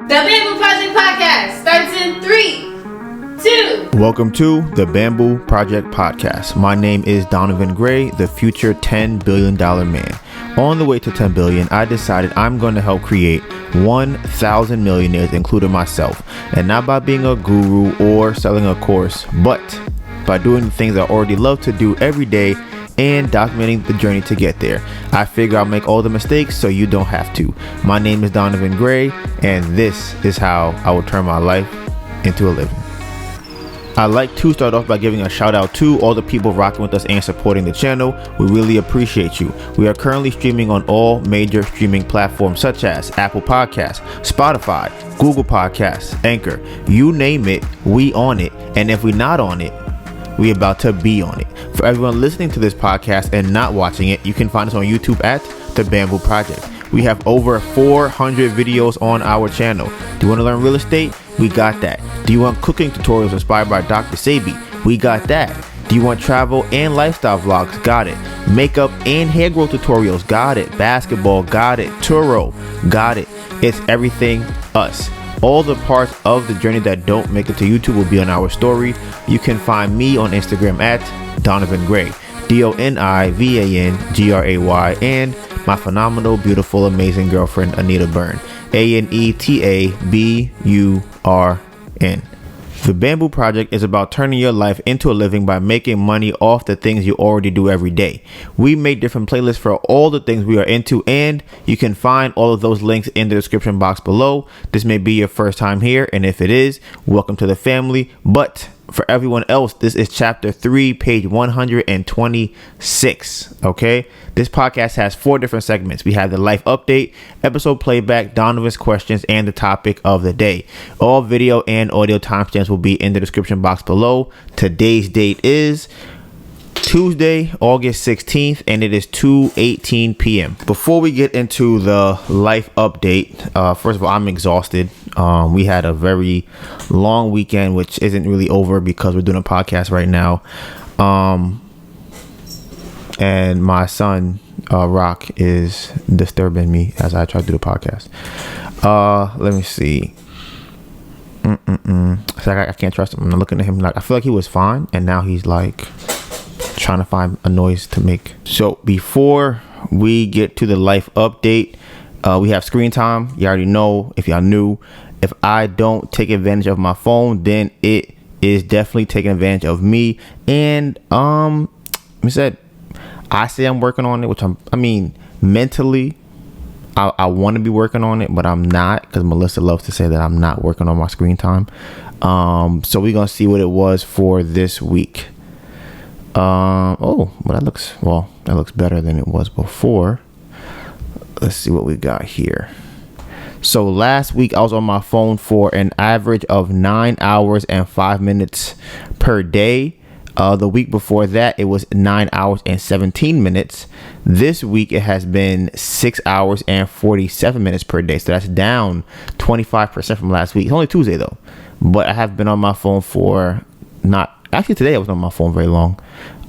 The Bamboo Project podcast starts in 3, 2. Welcome to the Bamboo Project podcast. My name is DonivanGray, the future $10 billion man. On the way to 10 billion, I decided I'm going to help create 1,000 millionaires, including myself. And not by being a guru or selling a course, but by doing the things I already love to do every day and documenting the journey to get there. I figure I'll make all the mistakes so you don't have to. My name is DonivanGray, and this is how I will turn my life into a living. I'd like to start off by giving a shout out to all the people rocking with us and supporting the channel. We really appreciate you. We are currently streaming on all major streaming platforms such as Apple Podcasts, Spotify, Google Podcasts, Anchor. You name it, we on it. And if we're not on it, we about to be on it. For everyone listening to this podcast and not watching it, you can find us on YouTube at Thebambooproject. We have over 400 videos on our channel. Do you want to learn real estate? We got that. Do you want cooking tutorials inspired by Dr.Sebi? We got that. Do you want travel and lifestyle vlogs? Got it. Makeup and hair growth tutorials? Got it. Basketball? Got it. Turo? Got it. It's everything us. All the parts of the journey that don't make it to YouTube will be on our story. You can find me on Instagram at DonivanGray, DonivanGray, and my phenomenal, beautiful, amazing girlfriend, Anita Byrne, ANETABURN. The Bamboo Project is about turning your life into a living by making money off the things you already do every day. We made different playlists for all the things we are into, and you can find all of those links in the description box below. This may be your first time here, and if it is, welcome to the family. But for everyone else, this is chapter 3, page 126. Okay, this podcast has 4 different segments. We have the life update, episode playback, Donivans Questions, and the topic of the day. All video and audio timestamps will be in the description box below. Today's date is Tuesday, August 16th, and it is 2:18 p.m. Before we get into the life update, first of all, I'm exhausted. We had a very long weekend, which isn't really over because we're doing a podcast right now. And my son, Rock, is disturbing me as I try to do the podcast. Let me see. It's like I can't trust him. I'm looking at him like I feel like he was fine, and now he's like trying to find a noise to make. So before we get to the life update, we have screen time. You already know, if y'all knew, if I don't take advantage of my phone, then it is definitely taking advantage of me. And I say I'm working on it, which mentally I want to be working on it, but I'm not, because Melissa loves to say that I'm not working on my screen time. So we're gonna see what it was for this week. That looks better than it was before. Let's see what we got here. So last week I was on my phone for an average of 9 hours and 5 minutes per day. The week before that, it was 9 hours and 17 minutes. This week it has been 6 hours and 47 minutes per day. So that's down 25% from last week. It's only Tuesday though, but I have been on my phone for today I was on my phone very long.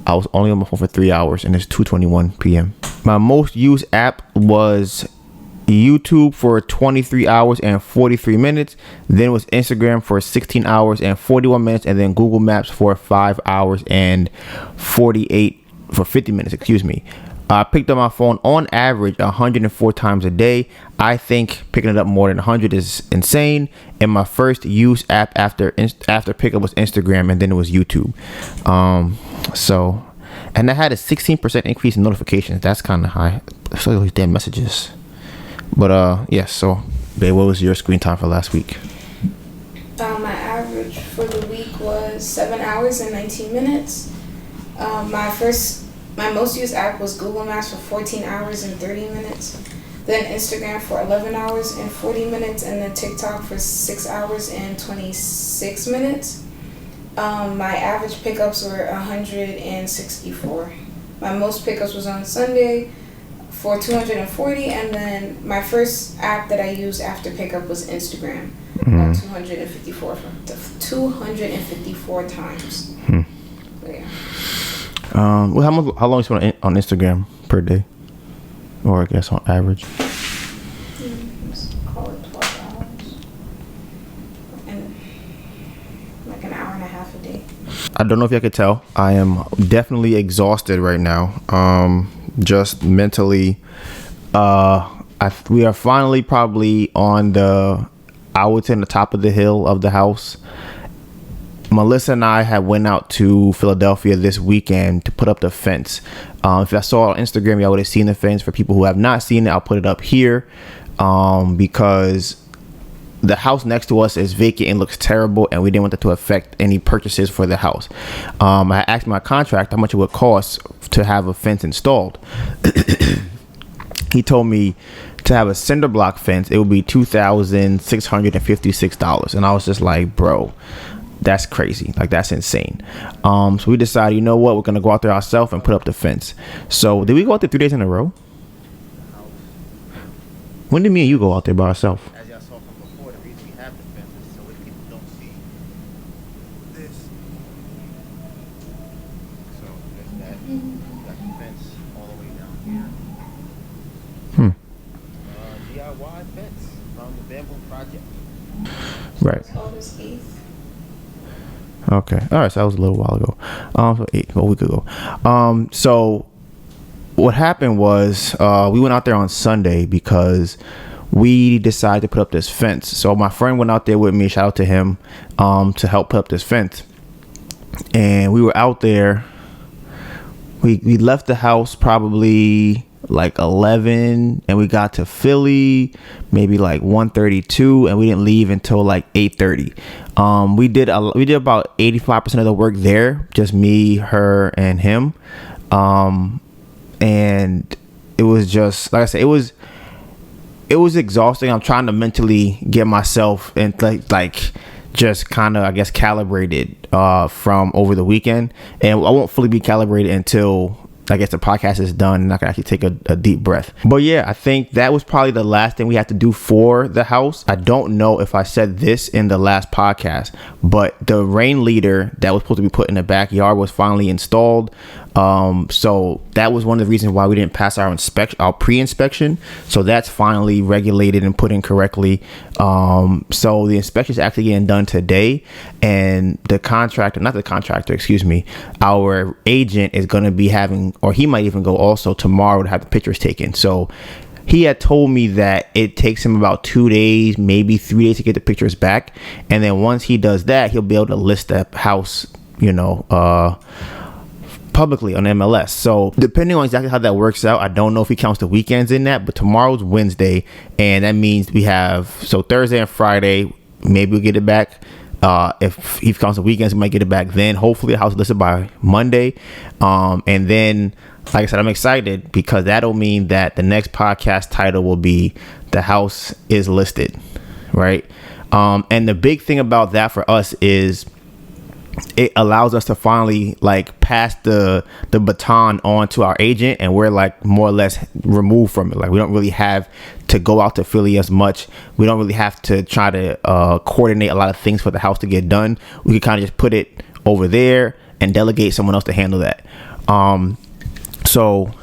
I was only on my phone for 3 hours, and it's 2:21 p.m. My most used app was YouTube for 23 hours and 43 minutes. Then it was Instagram for 16 hours and 41 minutes. And then Google Maps for 5 hours and 50 minutes. I picked up my phone on average 104 times a day. I think picking it up more than 100 is insane. And my first used app after pickup was Instagram, and then it was YouTube. And I had a 16% increase in notifications. That's kind of high. So those damn messages. But so babe, what was your screen time for last week? My average for the week was 7 hours and 19 minutes. My most used app was Google Maps for 14 hours and 30 minutes. Then Instagram for 11 hours and 40 minutes. And then TikTok for 6 hours and 26 minutes. My average pickups were 164. My most pickups was on Sunday for 240, and then my first app that I used after pickup was Instagram, 254 times. So, yeah. How long you spend on Instagram per day, or I guess on average? Let's call it 12 hours. half a day. I don't know if you could tell. I am definitely exhausted right now. Just mentally. We are finally probably on I would say, on the top of the hill of the house. Melissa and I had went out to Philadelphia this weekend to put up the fence. If I saw on Instagram, y'all would have seen the fence. For people who have not seen it, I'll put it up here because the house next to us is vacant and looks terrible, and we didn't want that to affect any purchases for the house. I asked my contractor how much it would cost to have a fence installed. He told me to have a cinder block fence, it would be $2,656. And I was just like, bro, that's crazy. Like, that's insane. So we decided, you know what, we're going to go out there ourselves and put up the fence. So did we go out there 3 days in a row? When did me and you go out there by ourselves? As y'all saw from before, the reason we have the fence is so that people don't see this. So there's that. You got the fence all the way down here. DIY fence from the Thebambooproject. Right. August 8th. Okay. All right. So that was a little while ago. So a week ago. So what happened was we went out there on Sunday because we decided to put up this fence. So my friend went out there with me. Shout out to him to help put up this fence. And we were out there. We left the house probably like 11, and we got to Philly maybe like 1:32, and we didn't leave until like 8:30. We did about 85% of the work there, just me, her, and him. And it was just, like I said, it was exhausting. I'm trying to mentally get myself and like just kind of, I guess, calibrated from over the weekend, and I won't fully be calibrated until I guess the podcast is done and I can actually take a deep breath. But yeah, I think that was probably the last thing we had to do for the house. I don't know if I said this in the last podcast, but the rain leader that was supposed to be put in the backyard was finally installed. So that was one of the reasons why we didn't pass our pre-inspection. So that's finally regulated and put in correctly. So the inspection is actually getting done today, and our agent is going to be having, or he might even go also tomorrow to have the pictures taken. So he had told me that it takes him about 2 days, maybe 3 days to get the pictures back. And then once he does that, he'll be able to list the house, publicly on MLS. So depending on exactly how that works out, I don't know if he counts the weekends in that, but tomorrow's Wednesday, and that means we have, so Thursday and Friday, maybe we'll get it back. If he counts the weekends, we might get it back then. Hopefully the house is listed by Monday. And then, like I said, I'm excited because that'll mean that the next podcast title will be The House is Listed, right? And the big thing about that for us is it allows us to finally like pass the baton on to our agent, and we're like more or less removed from it. Like, we don't really have to go out to Philly as much. We don't really have to try to coordinate a lot of things for the house to get done. We can kind of just put it over there and delegate someone else to handle that. So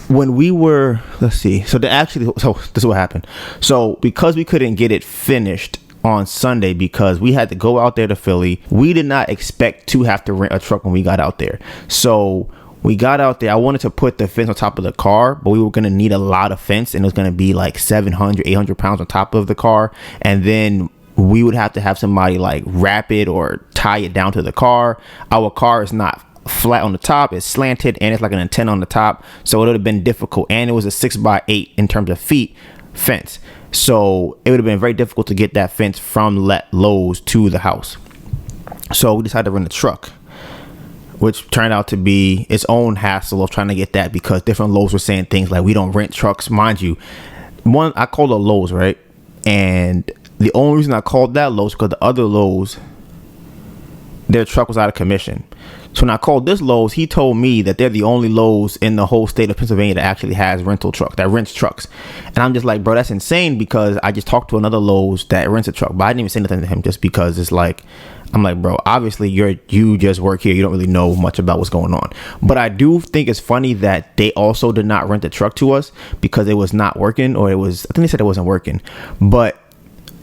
when we were, so this is what happened. So because we couldn't get it finished on Sunday because we had to go out there to Philly, we did not expect to have to rent a truck when we got out there. So we got out there. I wanted to put the fence on top of the car, but we were going to need a lot of fence, and it was going to be like 800 pounds on top of the car. And then we would have to have somebody like wrap it or tie it down to the car. Our car is not flat on the top, it's slanted, and it's like an antenna on the top. So it would have been difficult. And it was a 6x8 in terms of feet fence. So it would have been very difficult to get that fence from Lowe's to the house. So we decided to rent a truck, which turned out to be its own hassle of trying to get that, because different Lowe's were saying things like, we don't rent trucks. Mind you, I called a Lowe's, right? And the only reason I called that Lowe's because the other Lowe's, their truck was out of commission. So when I called this Lowe's, he told me that they're the only Lowe's in the whole state of Pennsylvania that actually has that rents trucks. And I'm just like, bro, that's insane, because I just talked to another Lowe's that rents a truck, but I didn't even say nothing to him just because it's like, I'm like, bro, obviously you just work here. You don't really know much about what's going on. But I do think it's funny that they also did not rent a truck to us because it was not working, or I think they said it wasn't working. But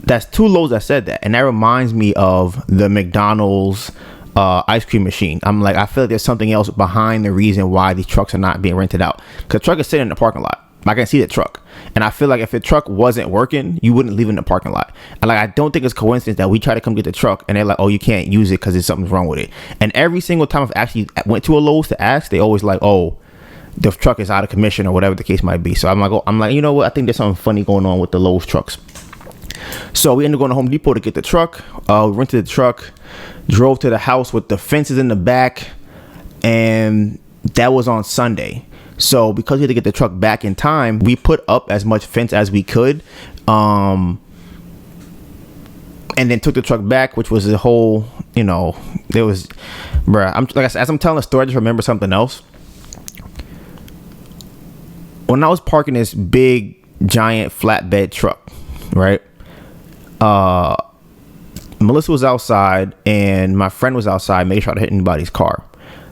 that's two loads that said that. And that reminds me of the McDonald's ice cream machine. I'm like, I feel like there's something else behind the reason why these trucks are not being rented out. Because the truck is sitting in the parking lot. I can see the truck. And I feel like if the truck wasn't working, you wouldn't leave it in the parking lot. And like, I don't think it's coincidence that we try to come get the truck and they're like, oh, you can't use it because there's something wrong with it. And every single time I've actually went to a Lowe's to ask, they always like, oh, the truck is out of commission or whatever the case might be. So I'm like, you know what? I think there's something funny going on with the Lowe's trucks. So we ended up going to Home Depot to get the truck. We rented the truck, drove to the house with the fences in the back, and that was on Sunday. So because we had to get the truck back in time, we put up as much fence as we could, and then took the truck back, which was a whole, there was, bruh. As I'm telling the story, I just remember something else. When I was parking this big, giant flatbed truck, right? Melissa was outside and my friend was outside making sure I didn't hit anybody's car.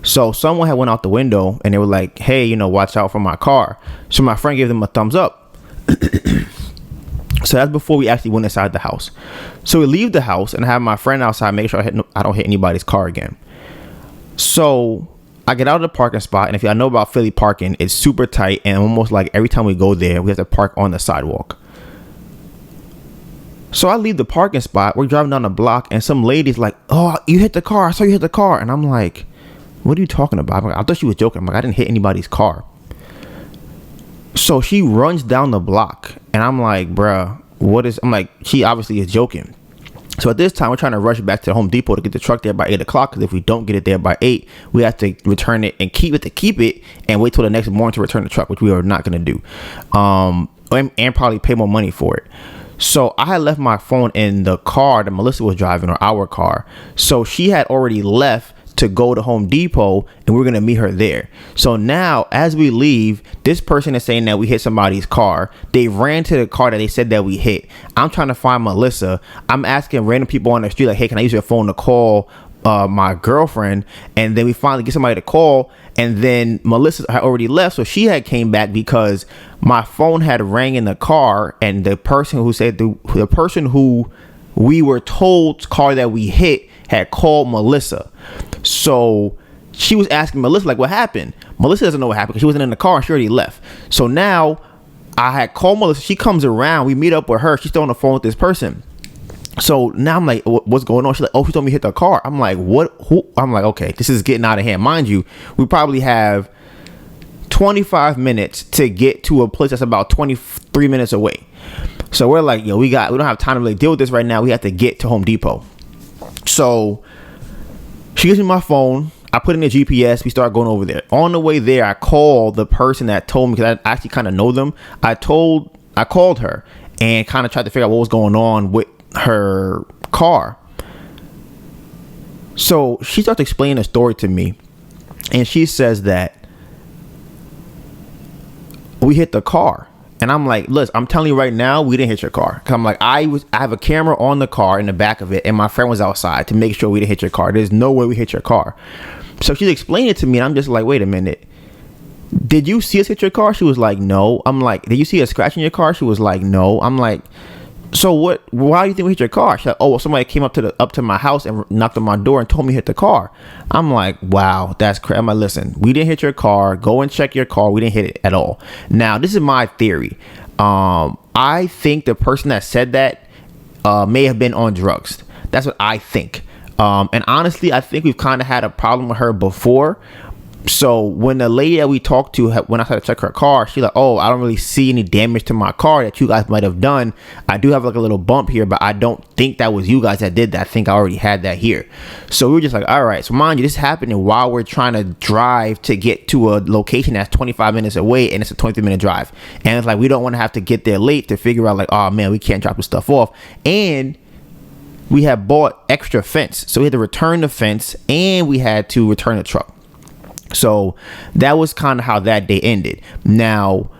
So someone had went out the window and they were like, hey, watch out for my car. So my friend gave them a thumbs up. So that's before we actually went inside the house. So we leave the house and I have my friend outside making sure I don't hit anybody's car again. So I get out of the parking spot, and if y'all know about Philly parking, it's super tight, and almost like every time we go there, we have to park on the sidewalk. So I leave the parking spot, we're driving down the block, and some lady's like, oh, you hit the car, I saw you hit the car. And I'm like, what are you talking about? I thought she was joking. I'm like, I didn't hit anybody's car. So she runs down the block, and I'm like, bruh, I'm like, she obviously is joking. So at this time, we're trying to rush back to Home Depot to get the truck there by 8 o'clock. Because if we don't get it there by 8, we have to return it and keep it and wait till the next morning to return the truck, which we are not going to do. And probably pay more money for it. So I had left my phone in the car that Melissa was driving, or our car. So she had already left to go to Home Depot, and we're going to meet her there. So now as we leave, this person is saying that we hit somebody's car. They ran to the car that they said that we hit. I'm trying to find Melissa. I'm asking random people on the street, like, hey, can I use your phone to call my girlfriend? And then we finally get somebody to call, and then Melissa had already left, so she had came back because my phone had rang in the car, and the person who said the person who we were told car that we hit had called Melissa. So she was asking Melissa, like, what happened? Melissa doesn't know what happened because she wasn't in the car and she already left. So now I had called Melissa. She comes around. We meet up with her. She's still on the phone with this person. So now I'm like, what's going on? She's like, oh, she told me to hit the car. I'm like, what? Who? I'm like, okay, this is getting out of hand. Mind you, we probably have 25 minutes to get to a place that's about 23 minutes away. So we're like, we don't have time to really deal with this right now. We have to get to Home Depot. So she gives me my phone. I put in the GPS. We start going over there. On the way there, I call the person that told me, because I actually kind of know them. I called her and kind of tried to figure out what was going on with her car. So she starts explaining a story to me, and she says that we hit the car. And I'm like, listen, I'm telling you right now, we didn't hit your car. Cause I'm like, I have a camera on the car in the back of it, and my friend was outside to make sure we didn't hit your car. There's no way we hit your car. So she's explaining it to me, and I'm just like, wait a minute. Did you see us hit your car? She was like, no. I'm like, did you see a scratch in your car? She was like, no. I'm like, so what? Why do you think we hit your car? She's like, oh, well, somebody came up to my house and knocked on my door and told me to hit the car. I'm like, wow, that's crazy. I'm like, listen, we didn't hit your car. Go and check your car. We didn't hit it at all. Now, this is my theory. I think the person that said that may have been on drugs. That's what I think. And honestly, I think we've kind of had a problem with her before. So when the lady that we talked to, when I tried to check her car, she's like, oh, I don't really see any damage to my car that you guys might have done. I do have like a little bump here, but I don't think that was you guys that did that. I think I already had that here. So we were just like, all right. So mind you, this is happening while we're trying to drive to get to a location that's 25 minutes away, and it's a 23-minute drive. And it's like, we don't want to have to get there late to figure out like, oh man, we can't drop the stuff off. And we had bought extra fence. So we had to return the fence, and we had to return the truck. So that was kind of how that day ended. Now,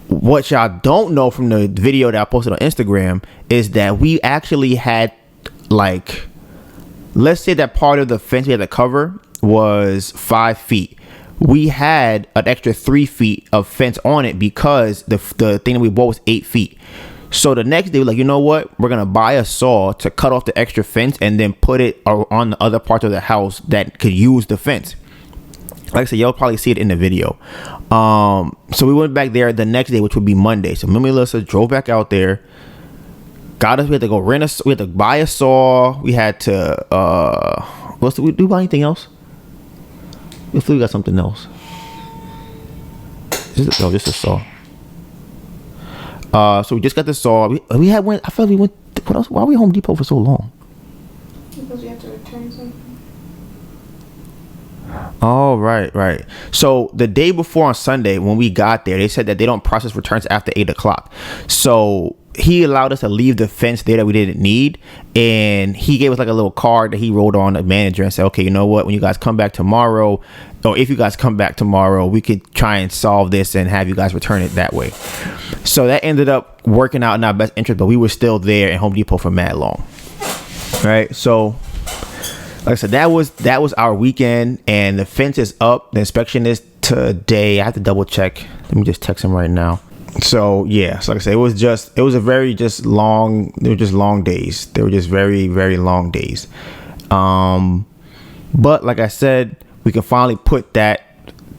what y'all don't know from the video that I posted on Instagram is that we actually had, like, let's say that part of the fence we had to cover was 5 feet. We had an extra 3 feet of fence on it because the thing that we bought was 8 feet. So the next day, we're like, you know what? We're going to buy a saw to cut off the extra fence and then put it on the other part of the house that could use the fence. Like I said, you'll probably see it in the video. So we went back there the next day, which would be Monday. So me and Melissa drove back out there. We had to go we had to buy a saw. We had to, did we buy anything else? We got something else. Just a saw. So we just got the saw. I feel like we went, what else? Why were we Home Depot for so long? Because we have to return something. Oh, right. So the day before on Sunday, when we got there, they said that they don't process returns after 8 o'clock. So he allowed us to leave the fence there that we didn't need. And he gave us like a little card that he wrote on the manager and said, okay, you know what? When you guys come back tomorrow, or if you guys come back tomorrow, we could try and solve this and have you guys return it that way. So that ended up working out in our best interest, but we were still there in Home Depot for mad long. Right. So like I said, that was our weekend, and the fence is up. The inspection is today. I have to double check. Let me just text him right now. So yeah, so like I said, it was a very just long. They were just long days. They were just very, very long days. But like I said, we can finally put that.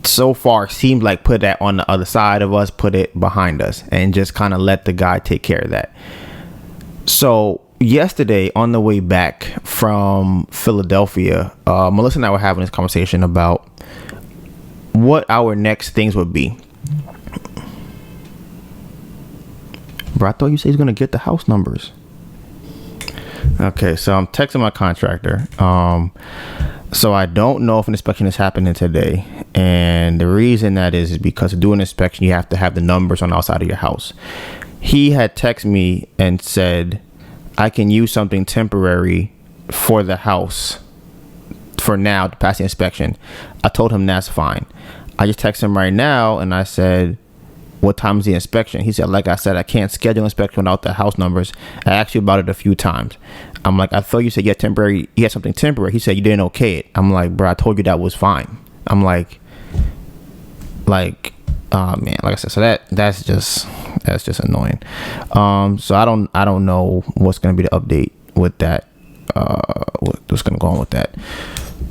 So far, seems like put that on the other side of us, put it behind us, and just kind of let the guy take care of that. So yesterday on the way back from Philadelphia, Melissa and I were having this conversation about what our next things would be. Bro, I thought you said he's gonna get the house numbers. Okay, so I'm texting my contractor. So I don't know if an inspection is happening today, and the reason that is because to do an inspection you have to have the numbers on the outside of your house. He had texted me and said I can use something temporary for the house for now to pass the inspection. I told him that's fine. I just texted him right now and I said, what time is the inspection? He said, like I said, I can't schedule inspection without the house numbers. I asked you about it a few times. I'm like, I thought you said you had something temporary. He said you didn't okay it. I'm like, bro, I told you that was fine. I'm like, oh man, like I said, so that's just annoying. So I don't know what's gonna be the update with that. What's gonna go on with that?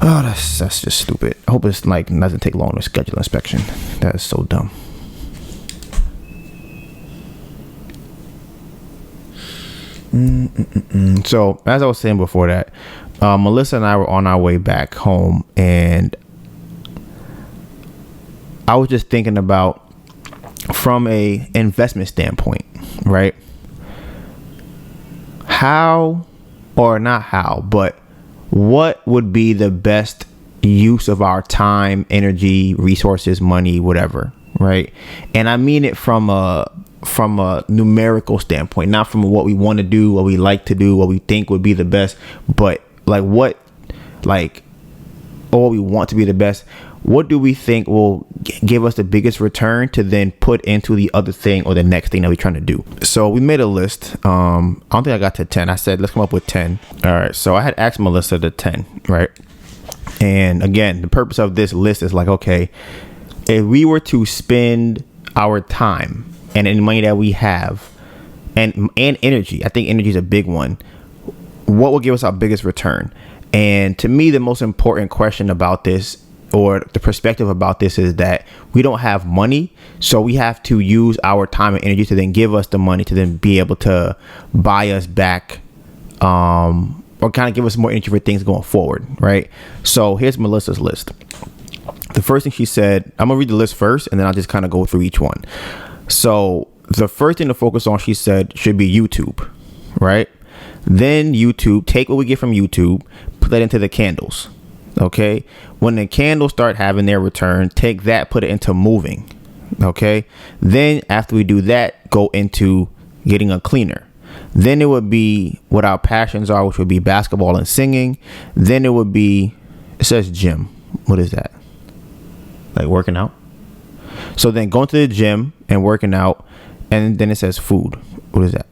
Oh, that's just stupid. I hope it's like doesn't take long to schedule inspection. That is so dumb. So as I was saying before that, Melissa and I were on our way back home, and I was just thinking about from a investment standpoint, right? But what would be the best use of our time, energy, resources, money, whatever, right? And I mean it from a numerical standpoint, not from what we want to do, what we like to do, what we think would be the best, but or what we want to be the best. What do we think will give us the biggest return to then put into the other thing or the next thing that we're trying to do? So we made a list. I don't think I got to 10. I said, let's come up with 10. All right. So I had asked Melissa the 10, right? And again, the purpose of this list is like, okay, if we were to spend our time and any money that we have and energy, I think energy is a big one. What will give us our biggest return? And to me, the most important question about this, or the perspective about this, is that we don't have money, so we have to use our time and energy to then give us the money to then be able to buy us back, or kind of give us more energy for things going forward, right? So here's Melissa's list. The first thing she said, I'm gonna read the list first, and then I'll just kind of go through each one. So the first thing to focus on, she said, should be YouTube, right? Then YouTube, take what we get from YouTube, put that into the candles. Okay, when the candles start having their return, take that, put it into moving. Okay, then after we do that, go into getting a cleaner. Then it would be what our passions are, which would be basketball and singing. Then it would be, it says gym. What is that? Like working out. So then going to the gym and working out, and then it says food. What is that?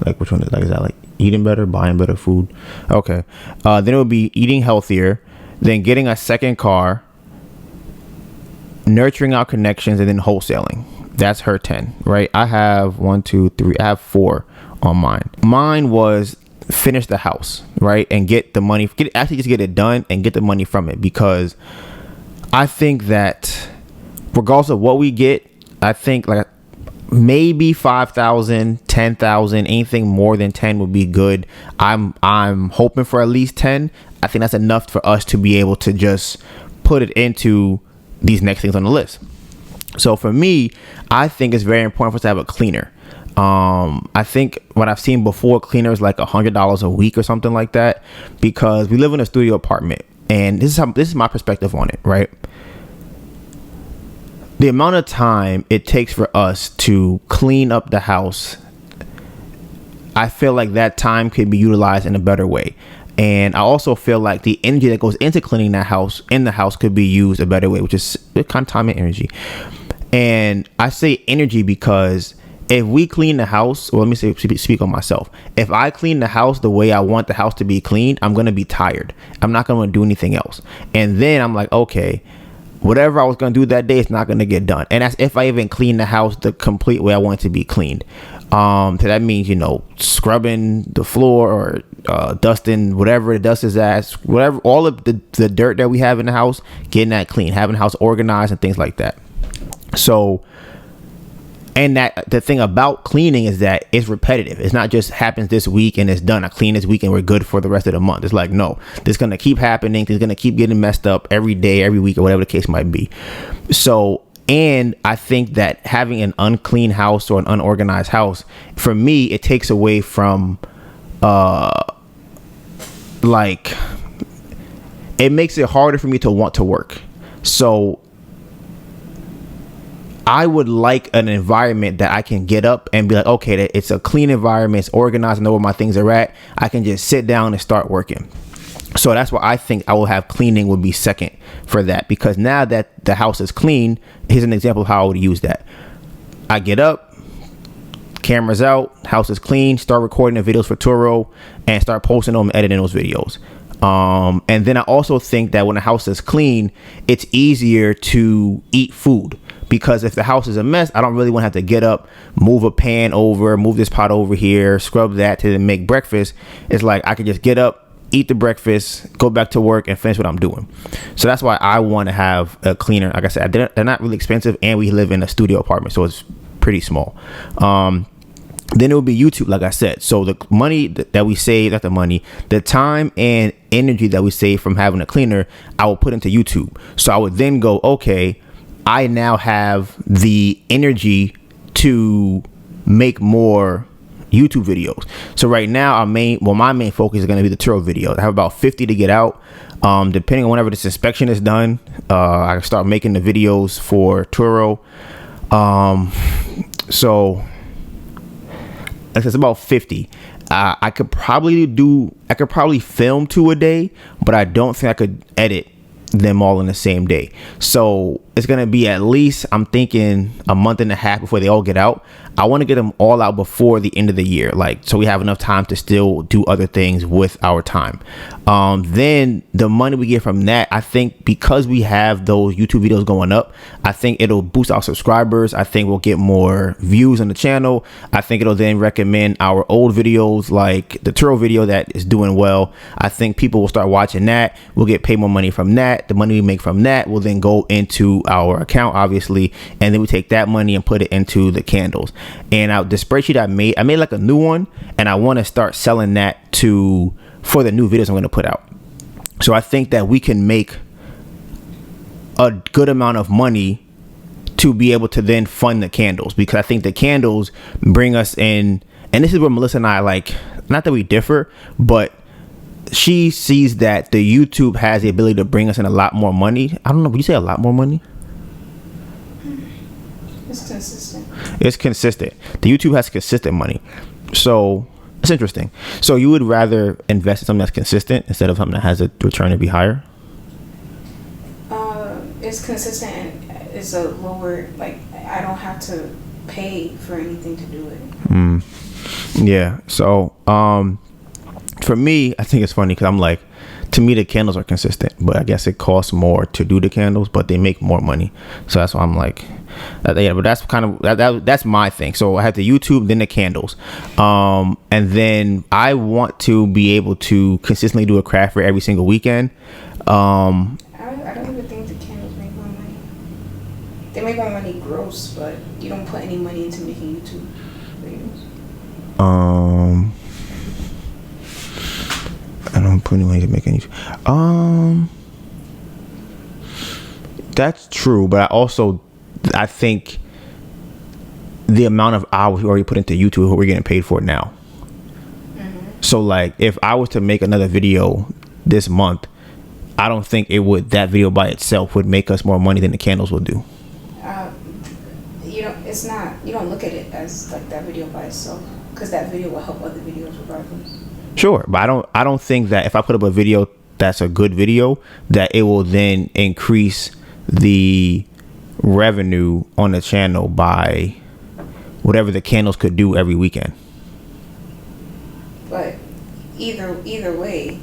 Like which one is that? Like eating better, buying better food? Okay. Then it would be eating healthier, then getting a second car, nurturing our connections, and then wholesaling. That's her 10, right? I have 1, 2, 3. I have 4 on mine. Mine was finish the house, right? And get the money, actually just get it done and get the money from it, because I think that regardless of what we get, I think like maybe 5,000, 10,000, anything more than 10 would be good. I'm hoping for at least 10. I think that's enough for us to be able to just put it into these next things on the list. So for me, I think it's very important for us to have a cleaner. I think what I've seen before, cleaners like $100 a week or something like that, because we live in a studio apartment, and this is my perspective on it, right? The amount of time it takes for us to clean up the house, I feel like that time could be utilized in a better way. And I also feel like the energy that goes into cleaning that house in the house could be used a better way, which is kind of time and energy. And I say energy because if we clean the house, well, let me speak on myself. If I clean the house the way I want the house to be cleaned, I'm going to be tired. I'm not going to do anything else. And then I'm like, okay, whatever I was going to do that day is not going to get done. And that's if I even clean the house the complete way I want it to be cleaned. So that means, scrubbing the floor or dusting whatever the dust is at, whatever, all of the dirt that we have in the house, getting that clean, having the house organized and things like that. So, and that the thing about cleaning is that it's repetitive. It's not just happens this week and it's done. I clean this week and we're good for the rest of the month. It's like, no, this is going to keep happening. It's going to keep getting messed up every day, every week, or whatever the case might be. So, and I think that having an unclean house or an unorganized house, for me, it takes away from, it makes it harder for me to want to work. So I would like an environment that I can get up and be like, okay, it's a clean environment, it's organized, I know where my things are at. I can just sit down and start working. So that's why I think I will have cleaning would be second for that, because now that the house is clean, here's an example of how I would use that. I get up, cameras out, house is clean, start recording the videos for Turo and start posting them, editing those videos. And then I also think that when the house is clean, it's easier to eat food. Because if the house is a mess, I don't really want to have to get up, move a pan over, move this pot over here, scrub that to make breakfast. It's like I could just get up, eat the breakfast, go back to work and finish what I'm doing. So that's why I want to have a cleaner. Like I said, they're not really expensive, and we live in a studio apartment, so it's pretty small. Then it would be YouTube, like I said. So the money that we save, not the money, the time and energy that we save from having a cleaner, I will put into YouTube. So I would then go, okay, I now have the energy to make more YouTube videos. So right now, my main focus is going to be the Turo videos. I have about 50 to get out. Depending on whenever this inspection is done, I can start making the videos for Turo. So it's about 50. I could probably film 2 a day, but I don't think I could edit them all in the same day. So it's going to be at least, I'm thinking, a month and a half before they all get out. I want to get them all out before the end of the year, so we have enough time to still do other things with our time. Then the money we get from that, I think because we have those YouTube videos going up, I think it'll boost our subscribers. I think we'll get more views on the channel. I think it'll then recommend our old videos, like the Turo video that is doing well. I think people will start watching that. We'll get paid more money from that. The money we make from that will then go into our account, obviously, and then we take that money and put it into the candles. And the spreadsheet I made like a new one, and I want to start selling that for the new videos I'm going to put out. So I think that we can make a good amount of money to be able to then fund the candles, because I think the candles bring us in, and this is where Melissa and I, not that we differ, but she sees that the YouTube has the ability to bring us in a lot more money. I don't know, would you say a lot more money? It's consistent. It's consistent. The YouTube has consistent money. So it's interesting. So you would rather invest in something that's consistent instead of something that has a return to be higher? It's consistent and it's a lower, I don't have to pay for anything to do it. Yeah. So, for me, I think it's funny because I'm like, to me the candles are consistent, but I guess it costs more to do the candles, but they make more money. So that's why I'm like, yeah. But that's kind of that's my thing. So I had the YouTube, then the candles, and then I want to be able to consistently do a craft fair every single weekend. I don't even think the candles make more money. They make more money gross, but you don't put any money into making YouTube videos. I don't put any money to make any. That's true, but I think the amount of hours we already put into YouTube is what we're getting paid for now. Mm-hmm. So like, if I was to make another video this month, I don't think that video by itself would make us more money than the candles will do. You don't look at it as like that video by itself, because that video will help other videos regardless. Sure, but I don't think that if I put up a video that's a good video, that it will then increase the revenue on the channel by whatever the candles could do every weekend. But either way,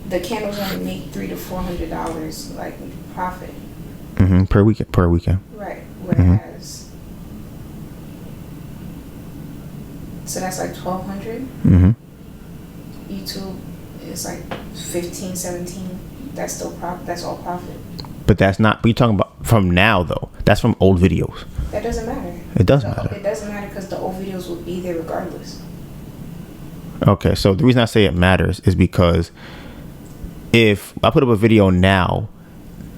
the candles only make $300 to $400 like profit. Mm-hmm. Per weekend. Right. Whereas, so that's like $1,200. Mm-hmm. YouTube is like 15, 17. That's still profit. That's all profit. But that's not. We're talking about from now though. That's from old videos. That doesn't matter. It does matter. It doesn't matter because the old videos will be there regardless. Okay, so the reason I say it matters is because if I put up a video now,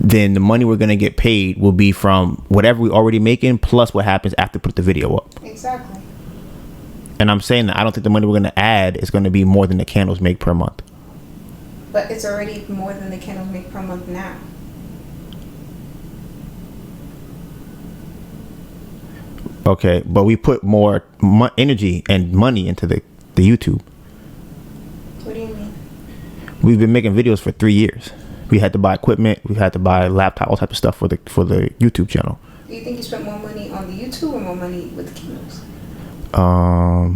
then the money we're gonna get paid will be from whatever we already making plus what happens after put the video up. Exactly. And I'm saying that I don't think the money we're gonna add is gonna be more than the candles make per month. But it's already more than the candles make per month now. Okay, but we put more energy and money into the YouTube. What do you mean? We've been making videos for 3 years. We had to buy equipment. We had to buy a laptop, all type of stuff for the YouTube channel. Do you think you spent more money on the YouTube or more money with the candles? I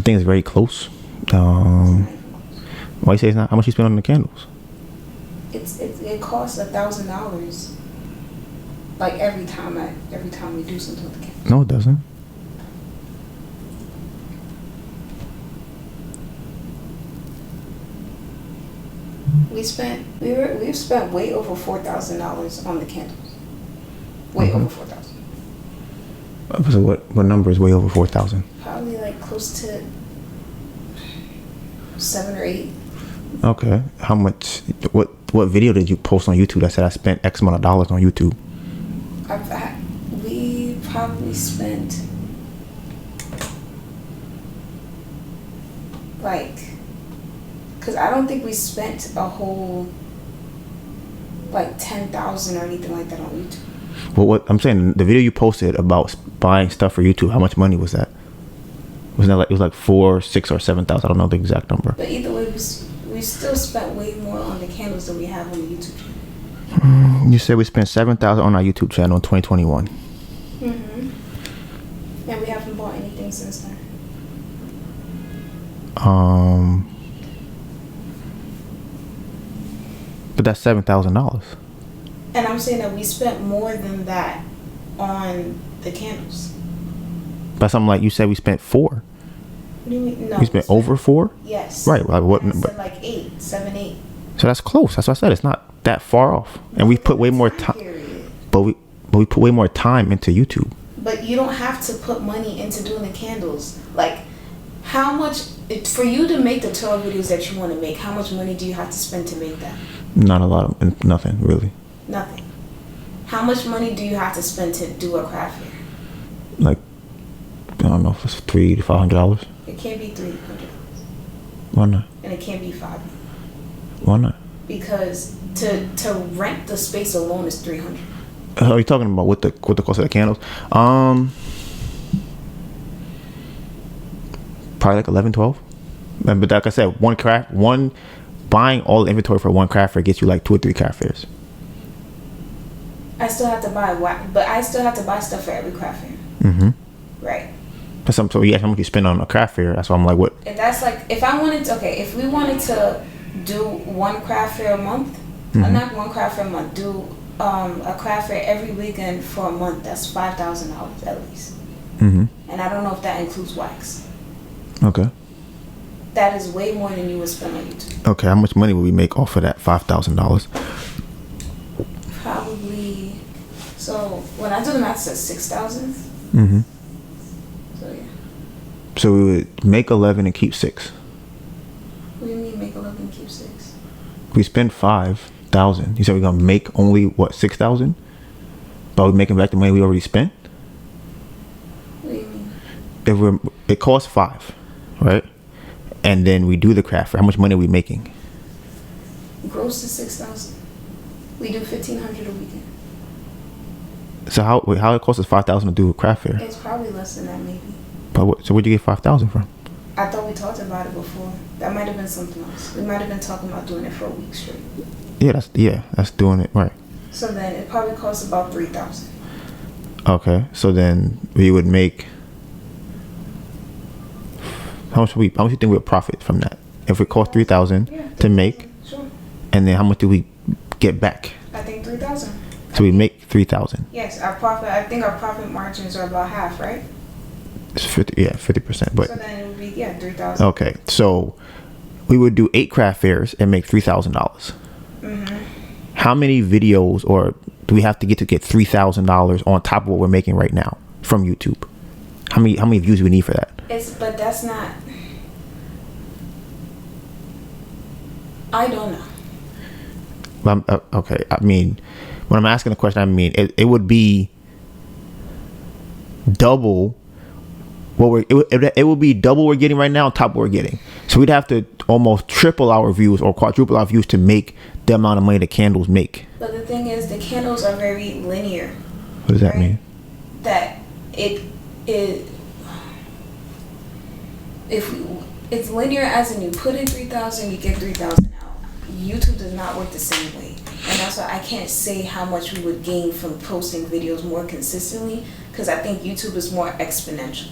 think it's very close. Why you say it's not? How much you spend on the candles? It costs $1,000. Like every time we do something with the candles. No, it doesn't. We've spent way over $4,000 on the candles. Way over 4,000. So what number is way over 4,000? Probably like close to 7 or 8. Okay. How much? What video did you post on YouTube that said I spent X amount of dollars on YouTube? We probably spent like, because I don't think we spent a whole like 10,000 or anything like that on YouTube. Well, what I'm saying, the video you posted about buying stuff for YouTube, how much money was that? Wasn't that like, it was like 4, 6, or 7,000? I don't know the exact number. But either way, we still spent way more on the candles than we have on the YouTube channel. You said we spent 7,000 on our YouTube channel in 2021. Mm-hmm. And we haven't bought anything since then. But that's $7,000. And I'm saying that we spent more than that on the candles. But something like you said we spent 4. What do you mean? No. We spent over 4? Yes. Right. Like what? I said like 8, 7, 8. So that's close. That's what I said. It's not that far off. And we put way more time. But we put way more time into YouTube. But you don't have to put money into doing the candles. Like, how much for you to make the 12 videos that you want to make? How much money do you have to spend to make that? Not a lot of nothing really. Nothing. How much money do you have to spend to do a craft fair? Like, I don't know if it's $300 to $500. It can't be $300. Why not? And it can't be $500. Why not? Because to rent the space alone is $300. Are you talking about what the cost of the candles? Probably like 11, 12. But like I said, one buying all the inventory for one craft fair gets you like 2 or 3 craft fairs. I still have to buy but I still have to buy stuff for every craft fair. Mm-hmm. Right. So yeah, how much you spend on a craft fair? That's why I'm like, what? If that's like, if we wanted to do one craft fair a month, not one craft fair a month, do a craft fair every weekend for a month, that's $5,000 at least. Mm-hmm. And I don't know if that includes wax. Okay. That is way more than you would spend on YouTube. Okay, how much money would we make off of that $5,000? Probably. So when I do the math, it's 6,000. Mm-hmm. So yeah. So we would make 11 and keep 6. What do you mean make 11 and keep 6? We spend 5,000. You said we're gonna make only what, 6,000? But we're making back the money we already spent. What do you mean? It costs 5, right? And then we do the craft fair. How much money are we making? Gross is 6,000. We do 1,500 a weekend. So how it costs us 5,000 to do a craft fair? It's probably less than that, maybe. But so where'd you get 5,000 from? I thought we talked about it before. That might have been something else. We might have been talking about doing it for a week straight. That's doing it right. So then it probably costs about 3,000. Okay, so then we would make. How much do you think we would profit from that? If it cost 3,000 to make, sure. And then how much do we get back? I think 3,000. So we make 3,000. Yes, our profit. I think our profit margins are about half, right? It's 50%. But so then it would be 3,000. Okay, so we would do 8 craft fairs and make $3,000. Mm-hmm. How many videos or do we have to get $3,000 on top of what we're making right now from YouTube? How many views do we need for that? But that's not. I don't know. Okay, I mean, when I'm asking the question, I mean it would be double what it would be double what we're getting right now on top of what we're getting. So we'd have to almost triple our views or quadruple our views to make the amount of money the candles make. But the thing is, the candles are very linear. What does that mean? That it's linear, as in you put in 3,000, you get 3,000 out. YouTube does not work the same way, and that's why I can't say how much we would gain from posting videos more consistently, because I think YouTube is more exponential.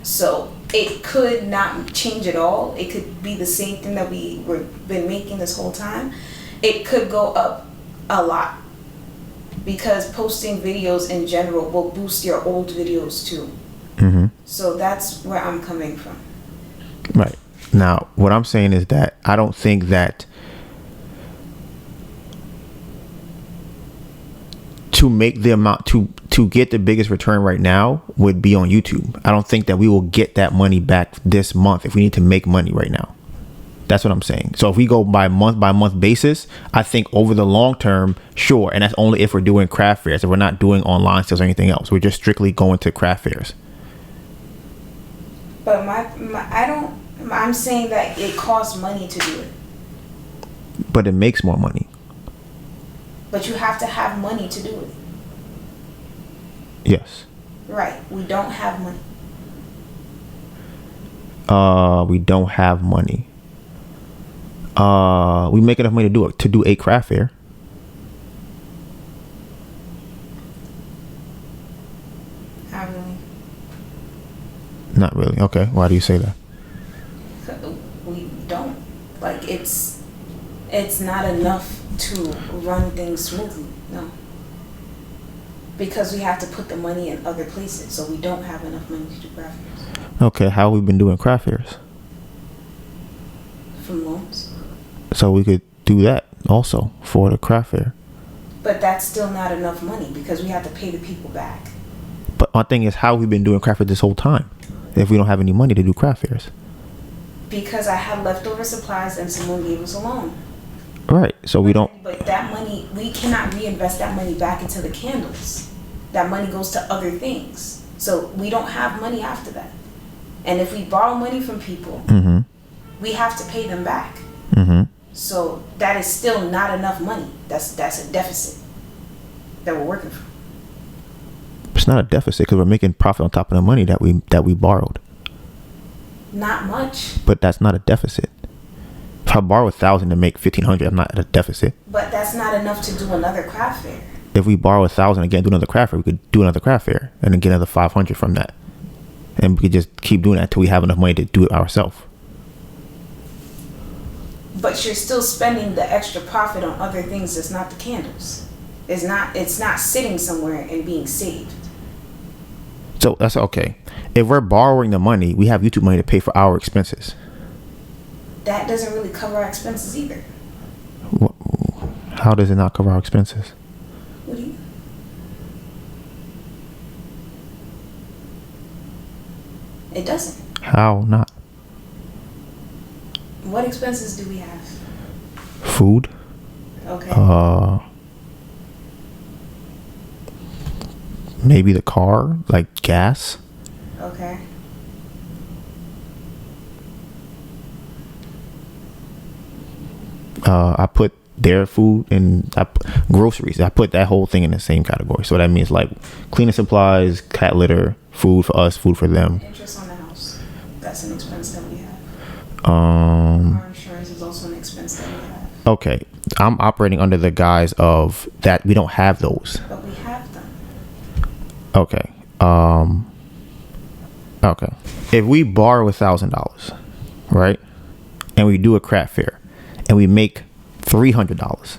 So it could not change at all. It could be the same thing that we were been making this whole time. It could go up a lot, because posting videos in general will boost your old videos too. Mm-hmm. So that's where I'm coming from. Right. Now, what I'm saying is that I don't think that to make the amount to get the biggest return right now would be on YouTube. I don't think that we will get that money back this month if we need to make money right now. That's what I'm saying. So if we go by month basis, I think over the long term, sure. And that's only if we're doing craft fairs. If we're not doing online sales or anything else, we're just strictly going to craft fairs. But I'm saying that it costs money to do it. But it makes more money. But you have to have money to do it. Yes. Right. We don't have money. We don't have money. We make enough money to do a craft fair. Not really. Not really. Okay. Why do you say that? We don't. Like, it's not enough to run things smoothly. No. Because we have to put the money in other places, so we don't have enough money to do craft fairs. Okay. How have we been doing craft fairs? From loans. So we could do that also for the craft fair. But that's still not enough money, because we have to pay the people back. But my thing is, how have we been doing craft fairs this whole time if we don't have any money to do craft fairs? Because I had leftover supplies and someone gave us a loan. Right. So we don't. But that money, we cannot reinvest that money back into the candles. That money goes to other things. So we don't have money after that. And if we borrow money from people, Mm-hmm. we have to pay them back. Mm-hmm. So that is still not enough money. That's a deficit that we're working from. It's not a deficit because we're making profit on top of the money that we borrowed. Not much. But that's not a deficit. I borrow 1,000 to make 1,500. I'm not at a deficit. But that's not enough to do another craft fair. If we borrow 1,000 again, do another craft fair, we could do another craft fair and then get another 500 from that, and we could just keep doing that until we have enough money to do it ourselves. But you're still spending the extra profit on other things that's not the candles. It's not sitting somewhere and being saved. So that's okay. If we're borrowing the money, we have YouTube money to pay for our expenses. That doesn't really cover our expenses either. How does it not cover our expenses? What do you? It doesn't. How not? What expenses do we have? Food. Okay. Maybe the car, like gas. Okay. I put their food and groceries. I put that whole thing in the same category. So that means like cleaning supplies, cat litter, food for us, food for them. Interest on the house. That's an expense that we have. Our insurance is also an expense that we have. Okay. I'm operating under the guise of that we don't have those. But we have them. Okay. Okay. If we borrow $1,000, right, and we do a craft fair, and we make $300,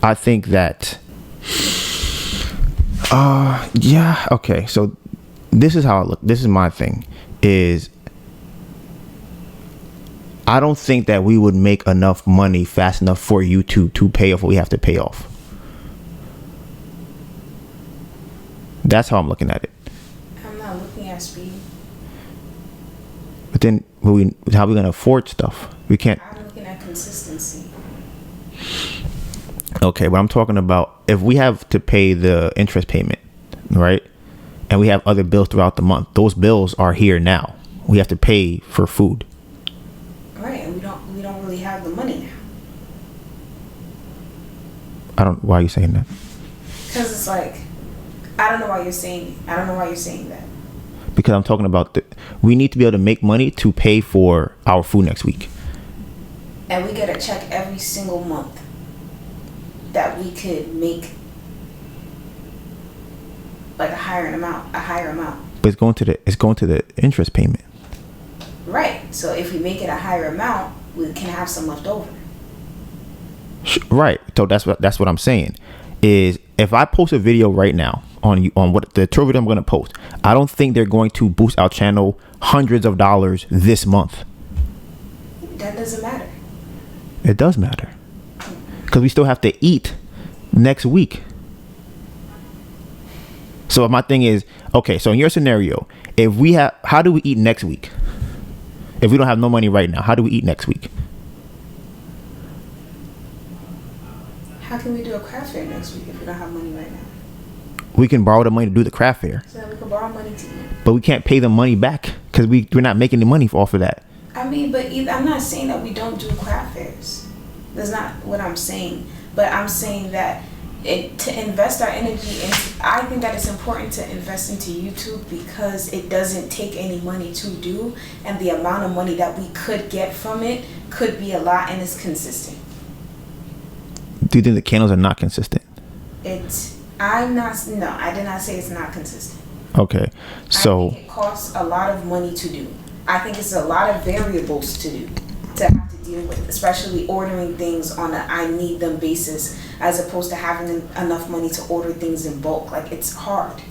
I think that. Yeah. Okay. So this is how I look. This is my thing. Is I don't think that we would make enough money fast enough for YouTube to pay off what we have to pay off. That's how I'm looking at it. I'm not looking at speed. But then, how are we going to afford stuff? We can't. I'm looking at consistency. Okay, but I'm talking about if we have to pay the interest payment, right? And we have other bills throughout the month. Those bills are here now. We have to pay for food. Right, and we don't really have the money now. Why are you saying that? Because it's like, I don't know why you're saying that. Because I'm talking about we need to be able to make money to pay for our food next week. And we get a check every single month that we could make like a higher amount. But it's going to the interest payment. Right. So if we make it a higher amount, we can have some left over. Right. So that's what I'm saying. Is if I post a video right now on what the tutorial video I'm going to post, I don't think they're going to boost our channel hundreds of dollars this month. That doesn't matter. It does matter. Because we still have to eat next week. So my thing is, okay, so in your scenario, how do we eat next week? If we don't have no money right now, how do we eat next week? How can we do a craft fair next week if we don't have money right now? We can borrow the money to do the craft fair. So we can borrow money to eat. But we can't pay the money back because we're not making the money off of that. I mean, but I'm not saying that we don't do craft fairs. That's not what I'm saying. But I'm saying that to invest our energy in, I think that it's important to invest into YouTube because it doesn't take any money to do, and the amount of money that we could get from it could be a lot, and it's consistent. Do you think the candles are not consistent? I did not say it's not consistent. Okay, so I think it costs a lot of money to do. I think it's a lot of variables to do, to have to deal with, especially ordering things on a I need them basis, as opposed to having enough money to order things in bulk. Like, it's hard.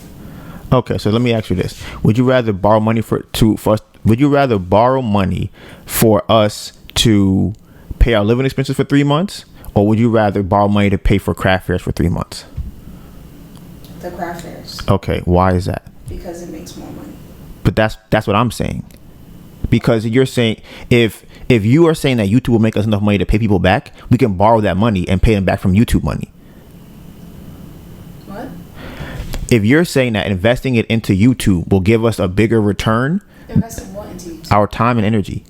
Okay, so let me ask you this: would you rather borrow money Would you rather borrow money for us to pay our living expenses for 3 months, or would you rather borrow money to pay for craft fairs for 3 months? The craft fairs. Okay, why is that? Because it makes more money. But that's what I'm saying. Because you're saying if you are saying that YouTube will make us enough money to pay people back, we can borrow that money and pay them back from YouTube money. What? If you're saying that investing it into YouTube will give us a bigger return, invest in what into YouTube? Our time and energy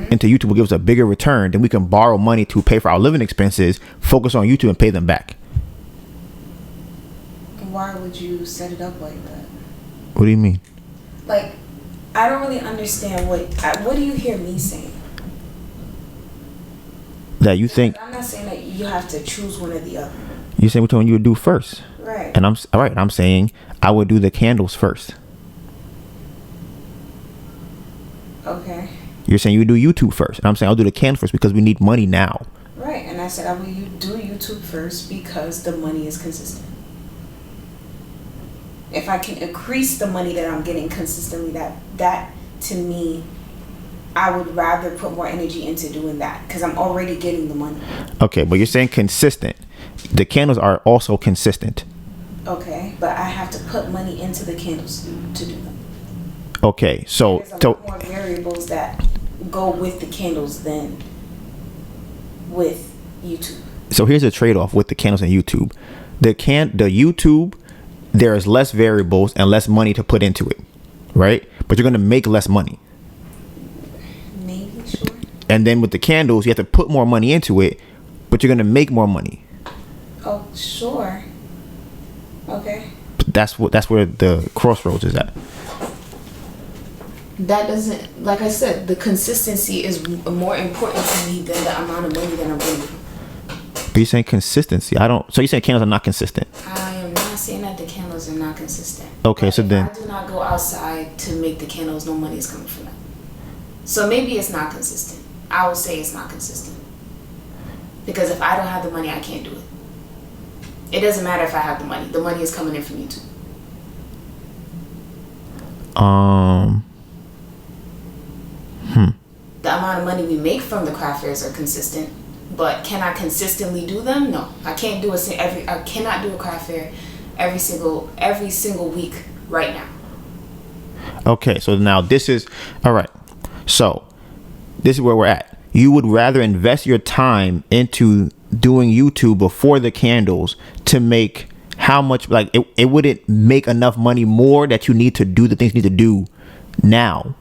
into YouTube will give us a bigger return, then we can borrow money to pay for our living expenses, focus on YouTube and pay them back. Why would you set it up like that? What do you mean? Like, I don't really understand what do you hear me saying? that you think. I'm not saying that you have to choose one or the other. You're saying which one you would do first. Right. And I'm saying I would do the candles first. Okay. You're saying you would do YouTube first. And I'm saying I'll do the candles first because we need money now. Right. And I said I would do YouTube first because the money is consistent. If I can increase the money that I'm getting consistently, that to me, I would rather put more energy into doing that because I'm already getting the money. Okay, but you're saying consistent. The candles are also consistent. Okay, but I have to put money into the candles to do them. Okay, so there's a lot more variables that go with the candles than with YouTube. So here's a trade-off with the candles and YouTube. The YouTube, there is less variables and less money to put into it, right? But you're gonna make less money. Maybe, sure. And then with the candles, you have to put more money into it, but you're gonna make more money. Oh, sure. Okay. But that's where the crossroads is at. That doesn't, like I said, the consistency is more important to me than the amount of money that I'm getting. Are you saying consistency? So you're saying candles are not consistent? I am not saying that the candles are not consistent. Okay, but so then I do not go outside to make the candles, no money is coming from that. So maybe it's not consistent. I would say it's not consistent. Because if I don't have the money, I can't do it. It doesn't matter if I have the money. The money is coming in from YouTube. The amount of money we make from the craft fairs are consistent, but can I consistently do them? No, I can't do I cannot do a craft fair every single week right now. Okay, so now this is all right. So this is where we're at. You would rather invest your time into doing YouTube before the candles to make how much, like it wouldn't make enough money more that you need to do the things you need to do now,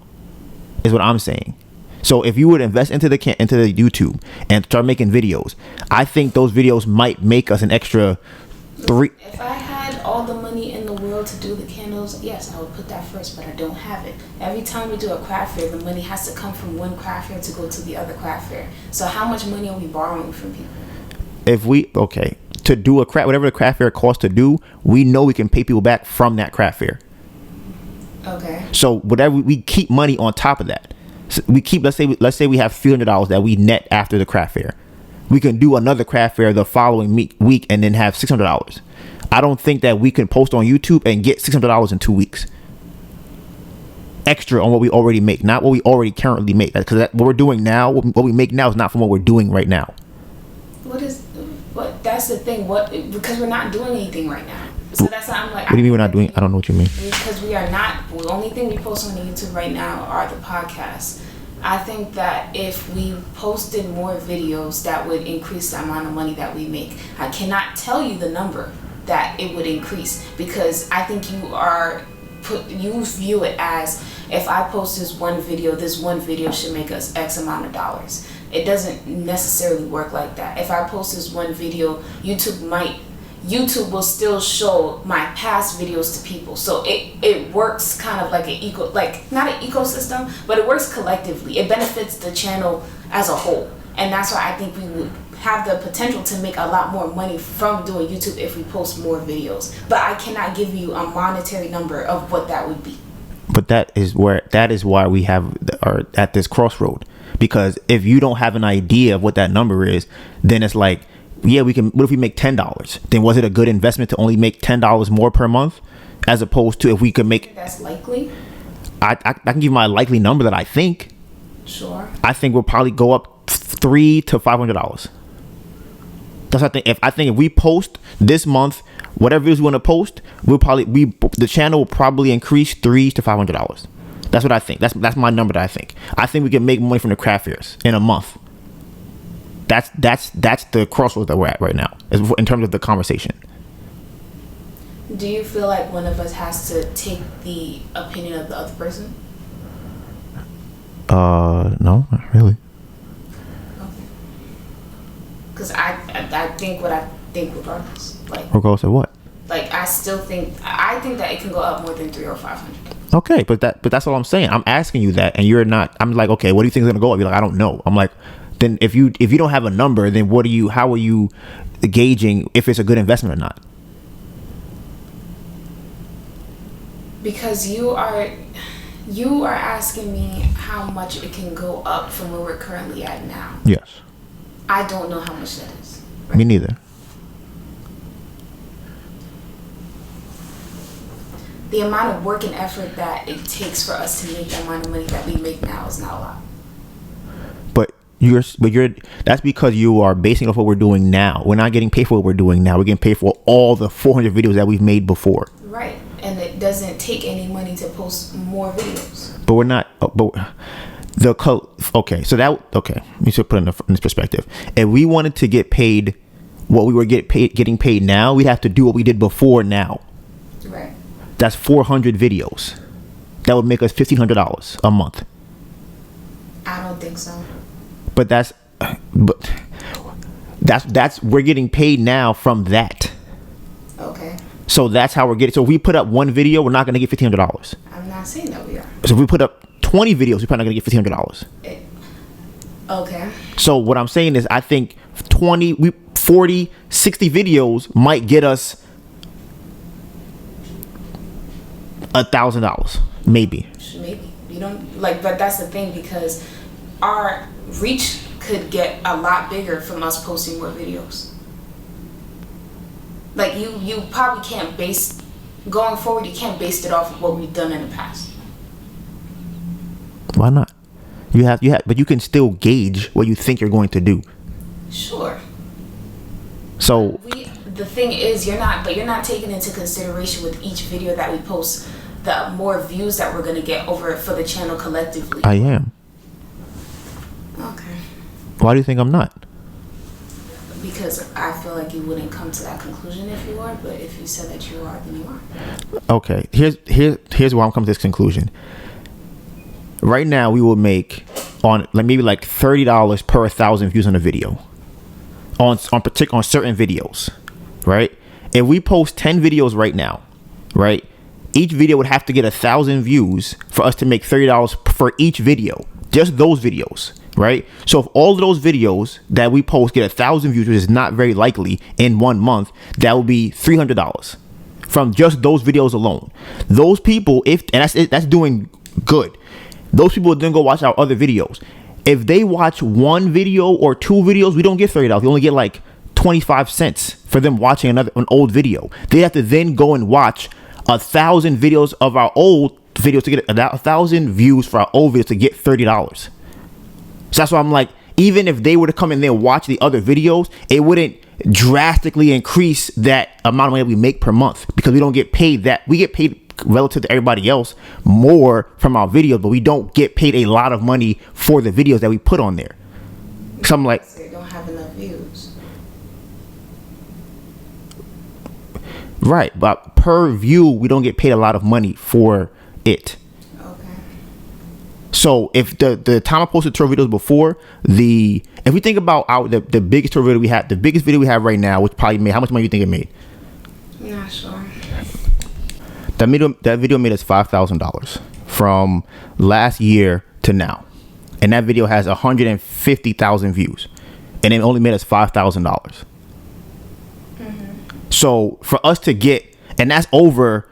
is what I'm saying. So if you would invest into the YouTube and start making videos, I think those videos might make us an extra $3. If I had all the money in the world to do the candles, yes, I would put that first, but I don't have it. Every time we do a craft fair, the money has to come from one craft fair to go to the other craft fair. So how much money are we borrowing from people? To do whatever the craft fair costs to do, we know we can pay people back from that craft fair. Okay. So whatever we keep money on top of that. So we keep, let's say we have $300 that we net after the craft fair. We can do another craft fair the following week and then have $600. I don't think that we can post on YouTube and get $600 in 2 weeks. Extra on what we already make, not what we already currently make. Because what we're doing now, what we make now is not from what we're doing right now. But that's the thing. Because we're not doing anything right now. So that's why I'm like. What do you mean we're not doing? I don't know what you mean. Because we are not. The only thing we post on the YouTube right now are the podcasts. I think that if we posted more videos, that would increase the amount of money that we make. I cannot tell you the number that it would increase because I think you view it as if I post this one video should make us X amount of dollars. It doesn't necessarily work like that. If I post this one video, YouTube will still show my past videos to people. So it works kind of like not an ecosystem, but it works collectively. It benefits the channel as a whole. And that's why I think we would have the potential to make a lot more money from doing YouTube if we post more videos. But I cannot give you a monetary number of what that would be. But that is why we are at this crossroad. Because if you don't have an idea of what that number is, then it's like, yeah, we can. What if we make $10? Then was it a good investment to only make $10 more per month, as opposed to if we could make? That's likely. I can give you my likely number that I think. Sure. I think we'll probably go up $300 to $500. That's what I think. If we post this month, whatever videos we want to post, the channel will probably increase $300 to $500. That's what I think. That's my number that I think. I think we can make money from the craft fairs in a month. That's the crossroads that we're at right now, in terms of the conversation. Do you feel like one of us has to take the opinion of the other person? No, not really. Okay. Because I think what I think regardless. Regardless of what? I think that it can go up more than $300 or $500. Okay, but that's what I'm saying. I'm asking you that, and you're not. I'm like, okay, what do you think is gonna go up? You're like, I don't know. I'm like, then if you don't have a number, then how are you gauging if it's a good investment or not? Because you are asking me how much it can go up from where we're currently at now. Yes. I don't know how much that is. Me neither. The amount of work and effort that it takes for us to make the amount of money that we make now is not a lot. But that's because you are basing off what we're doing now. We're not getting paid for what we're doing now. We're getting paid for all the 400 videos that we've made before. Right. And it doesn't take any money to post more videos. But we're not. Okay. We should put it in this perspective. If we wanted to get paid what we were getting paid now, we'd have to do what we did before now. Right. That's 400 videos. That would make us $1,500 a month. I don't think so. But that's we're getting paid now from that. Okay. So that's how we're getting. So if we put up one video, we're not going to get $1,500. I'm not saying that we are. So if we put up 20 videos, we're probably not going to get $1,500. Okay. So what I'm saying is, I think 20, 40, 60 videos might get us $1,000, maybe. Maybe you don't like, but that's the thing, because our reach could get a lot bigger from us posting more videos. Like you probably can't base going forward. You can't base it off of what we've done in the past. Why not? You have, but you can still gauge what you think you're going to do. Sure. So the thing is, you're not taking into consideration with each video that we post the more views that we're gonna get over for the channel collectively. I am. Okay. Why do you think I'm not? Because I feel like you wouldn't come to that conclusion if you are, but if you said that you are, then you are. Okay. Here's why I'm coming to this conclusion. Right now, we will make on maybe like $30 per 1,000 views on a video, on certain videos, right? If we post 10 videos right now, right, each video would have to get 1,000 views for us to make $30 for each video, just those videos, right? So if all of those videos that we post get 1,000 views, which is not very likely in 1 month, that will be $300 from just those videos alone. Those people, that's doing good. Those people then go watch our other videos. If they watch one video or two videos, we don't get $30. We only get like 25 cents for them watching an old video. They have to then go and watch 1,000 videos of our old videos to get 1,000 views for our old videos to get $30. So that's why I'm like, even if they were to come in there and watch the other videos, it wouldn't drastically increase that amount of money we make per month, because we don't get paid that. We get paid relative to everybody else more from our videos, but we don't get paid a lot of money for the videos that we put on there. So I'm like, they don't have enough views. Right, but per view, we don't get paid a lot of money for it. Okay. So if the time I posted tour videos before, if we think about the biggest tour video we had, the biggest video we have right now, which probably made, how much money you think it made? Not sure. That video made us $5,000 from last year to now, and that video has 150,000 views, and it only made us $5,000. So for us to get, and that's over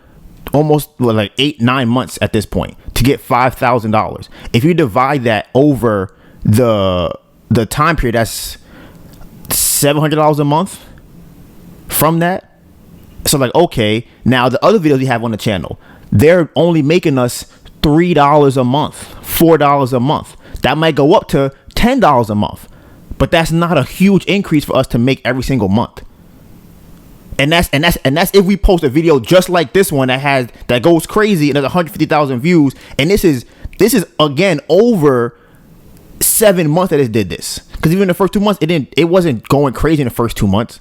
almost like 8-9 months at this point, to get $5,000. If you divide that over the time period, that's $700 a month from that. So like, okay, now the other videos we have on the channel, they're only making us $3 a month, $4 a month. That might go up to $10 a month, but that's not a huge increase for us to make every single month. And that's if we post a video just like this one that goes crazy and has 150,000 views. And this is again over 7 months that it did this. Because even the first 2 months, it wasn't going crazy in the first 2 months.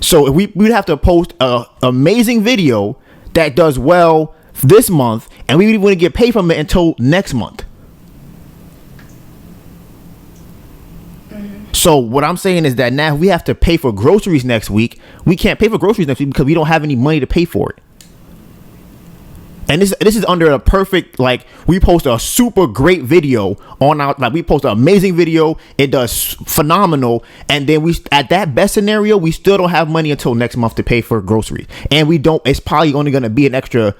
So if we'd have to post a amazing video that does well this month, and we wouldn't get paid from it until next month. So what I'm saying is that now we have to pay for groceries next week. We can't pay for groceries next week because we don't have any money to pay for it. And this is under a perfect, like, we post a super great video on our, like, we post an amazing video. It does phenomenal. And then we, at that best scenario, we still don't have money until next month to pay for groceries. And we don't, it's probably only going to be an extra,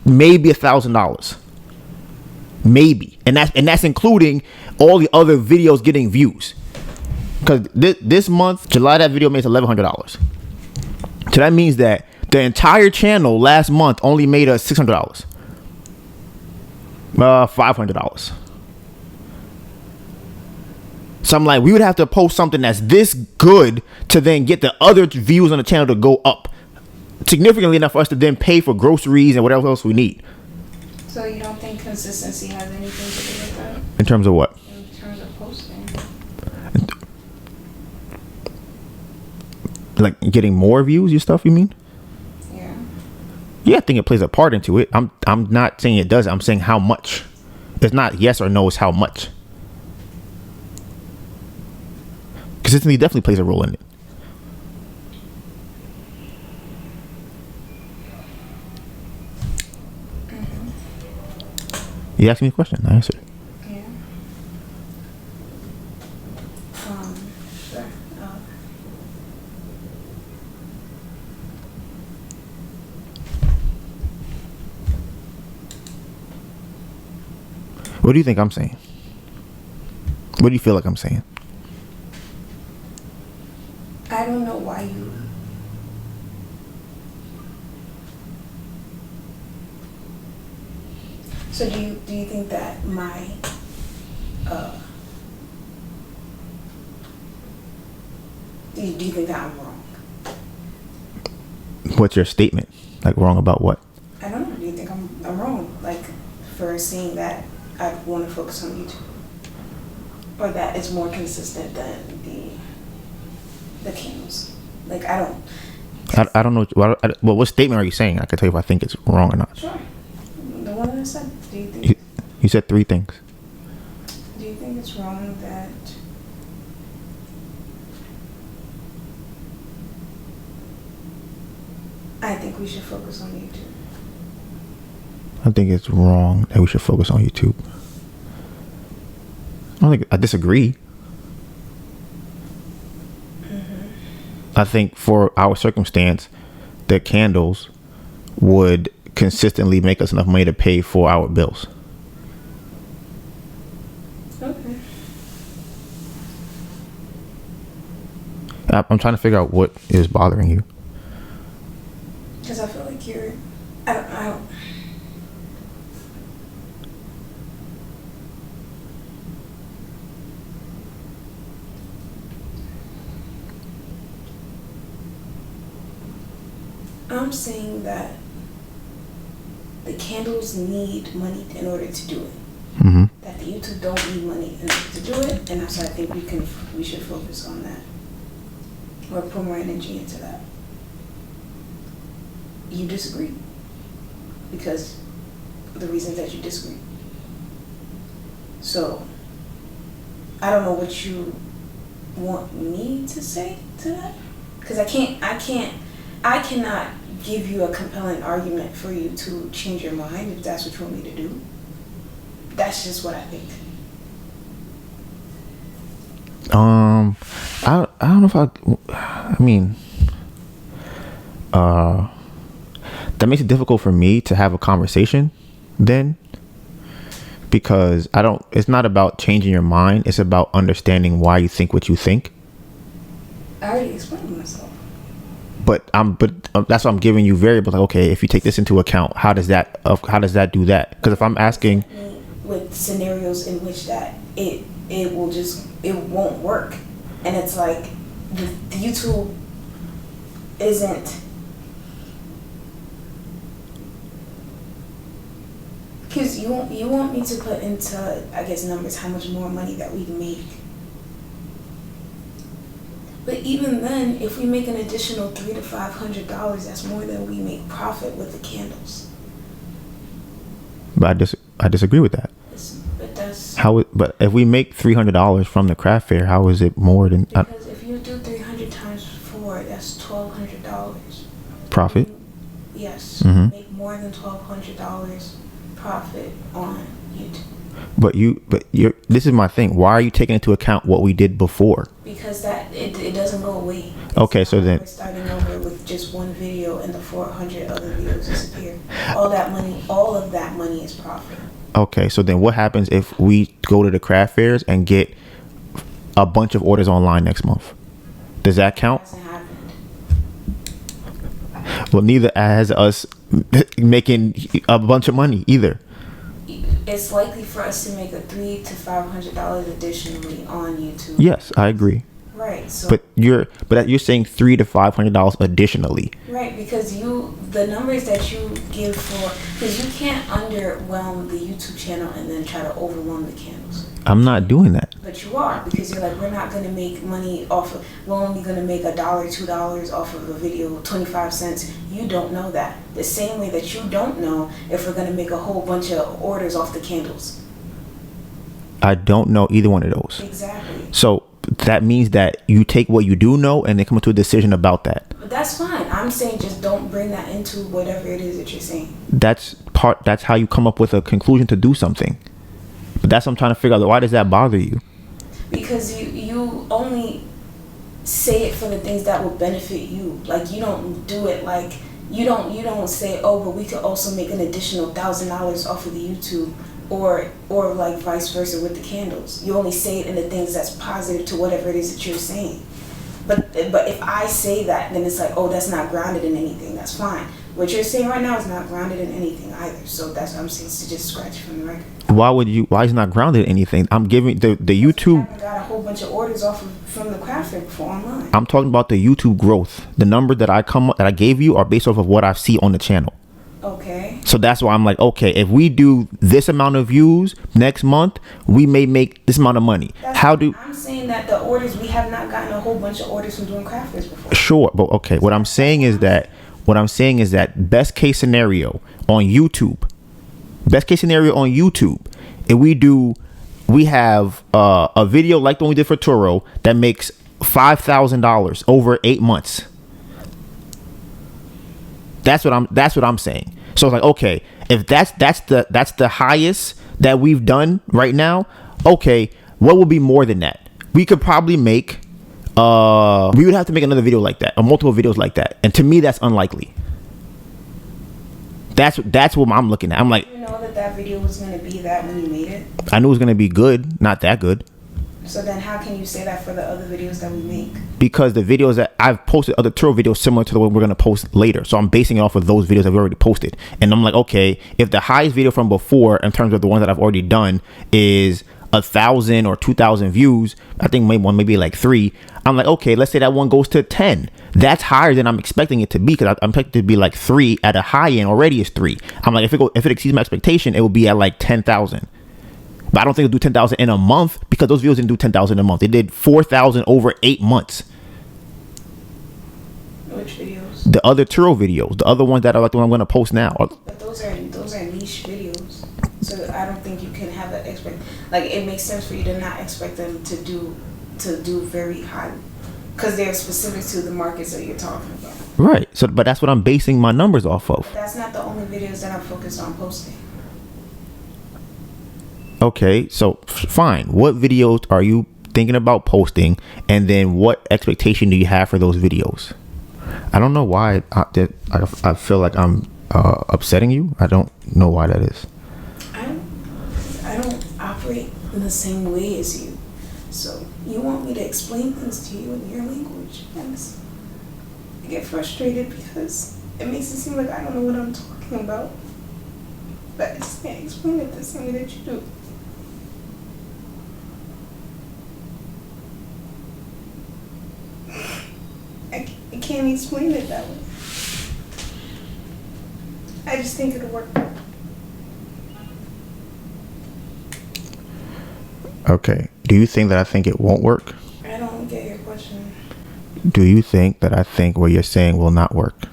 maybe $1,000. Maybe. And that's including all the other videos getting views. Because this month, July, that video made $1,100. So that means that the entire channel last month only made us $600. $500. So I'm like, we would have to post something that's this good to then get the other views on the channel to go up significantly enough for us to then pay for groceries and whatever else we need. So you don't think consistency has anything to do with that? In terms of what? In terms of posting. Like getting more views, your stuff, you mean? Yeah, I think it plays a part into it. I'm not saying it doesn't. I'm saying how much. It's not yes or no. It's how much. Consistency definitely plays a role in it. You asked me a question. I answered. Yeah. Sure. What do you think I'm saying? What do you feel like I'm saying? I don't know why you. So do you think that my do you think that I'm wrong? What's your statement? Like, wrong about what? I don't know. Do you think I'm wrong? Like, for saying that I want to focus on YouTube, or that it's more consistent than the candles. Like, I don't know. Well, what statement are you saying? I can tell you if I think it's wrong or not. Sure. The one that I said. Do you think? You said 3 things. Do you think it's wrong that I think we should focus on YouTube? I think it's wrong that we should focus on YouTube. I disagree. I think for our circumstance, the candles would consistently make us enough money to pay for our bills. Okay. I'm trying to figure out what is bothering you. Because I feel like you're. I don't. I'm saying that the candles need money in order to do it. Mm-hmm. That the YouTube don't need money in order to do it, and so I think we should focus on that, or put more energy into that. You disagree because of the reasons that you disagree. So I don't know what you want me to say to that, because I cannot give you a compelling argument for you to change your mind if that's what you want me to do. That's just what I think. I don't know if I mean, that makes it difficult for me to have a conversation then, because it's not about changing your mind. It's about understanding why you think what you think. I already explained myself. But that's why I'm giving you variables. Like, okay, if you take this into account, how does that do that? Because if I'm asking with scenarios in which that it won't work, and it's like the YouTube isn't, because you want me to put into, I guess, numbers how much more money that we make. But even then, if we make an additional $300 to $500, that's more than we make profit with the candles. But I disagree with that. But that's but if we make $300 from the craft fair, how is it more than? Because if you do 300 times 4, that's $1,200 profit. Yes, Mm-hmm. Make more than $1,200 profit on YouTube. But you're. This is my thing. Why are you taking into account what we did before? Because it doesn't go away. Okay, so then we're starting over with just one video, and the 400 other videos disappear. All of that money is profit. Okay, so then what happens if we go to the craft fairs and get a bunch of orders online next month? Does that count? It hasn't happened. Well, neither has us making a bunch of money either. It's likely for us to make a $300 to $500 additionally on YouTube. Yes, I agree. Right. So. But you're saying $300 to $500 additionally. Right, because the numbers that you give because you can't underwhelm the YouTube channel and then try to overwhelm the candles. I'm not doing that. But you are, because you're like, we're not going to make money we're only going to make $1, $2 off of a video, 25 cents. You don't know that. The same way that you don't know if we're going to make a whole bunch of orders off the candles. I don't know either one of those. Exactly. So that means that you take what you do know and then come to a decision about that. But that's fine. I'm saying just don't bring that into whatever it is that you're saying. That's how you come up with a conclusion to do something. But that's what I'm trying to figure out. Why does that bother you? Because you only say it for the things that will benefit you. Like, you don't do it like you don't say, oh, but we could also make an additional $1,000 off of the YouTube, or like vice versa with the candles. You only say it in the things that's positive to whatever it is that you're saying. But if I say that, then it's like, oh, that's not grounded in anything. That's fine. What you're saying right now is not grounded in anything either. So that's what I'm saying, to just scratch from the record. Why is it not grounded in anything? I'm giving the YouTube. I got a whole bunch of orders from the craft fair before online. I'm talking about the YouTube growth. The number that I gave you are based off of what I see on the channel. Okay. So that's why I'm like, okay, if we do this amount of views next month, we may make this amount of money. I'm saying that the orders, we have not gotten a whole bunch of orders from doing craft fairs before. Sure, but okay, what I'm saying is that best case scenario on YouTube, if we have a video like the one we did for Turo that makes $5,000 over 8 months. That's what I'm saying. So it's like, okay, if that's the highest that we've done right now, okay, what will be more than that? We could probably make we would have to make another video like that, or multiple videos like that. And to me, that's unlikely. That's what I'm looking at. I'm like, you know that video was going to be that when you made it? I knew it was going to be good, not that good. So then how can you say that for the other videos that we make? Because the videos that I've posted, other Turo videos similar to the one we're going to post later. So I'm basing it off of those videos that we already posted. And I'm like, okay, if the highest video from before, in terms of the one that I've already done, is 1,000 or 2,000 views, I think maybe like 3. I'm like, okay, let's say that one goes to 10. That's higher than I'm expecting it to be, because I'm expecting it to be like 3 at a high end. Already is 3. I'm like, if it exceeds my expectation, it will be at like 10,000. But I don't think it'll do 10,000 in a month, because those videos didn't do 10,000 a month. They did 4,000 over 8 months. Which videos? The other Turo videos, the other ones that are like the one I'm going to post now. But those are niche videos. So I don't think you can have that it makes sense for you to not expect them to do very high, because they're specific to the markets that you're talking about. Right. So, but that's what I'm basing my numbers off of. But that's not the only videos that I'm focused on posting. Okay, so fine. What videos are you thinking about posting, and then what expectation do you have for those videos? I don't know why I feel like I'm upsetting you. I don't know why that is. I don't operate in the same way as you. So you want me to explain things to you in your language. I get frustrated because it makes it seem like I don't know what I'm talking about. But I just can't explain it the same way that you do. I can't explain it that way. I just think it'll work. Okay. Do you think that I think it won't work? I don't get your question. Do you think that I think what you're saying will not work?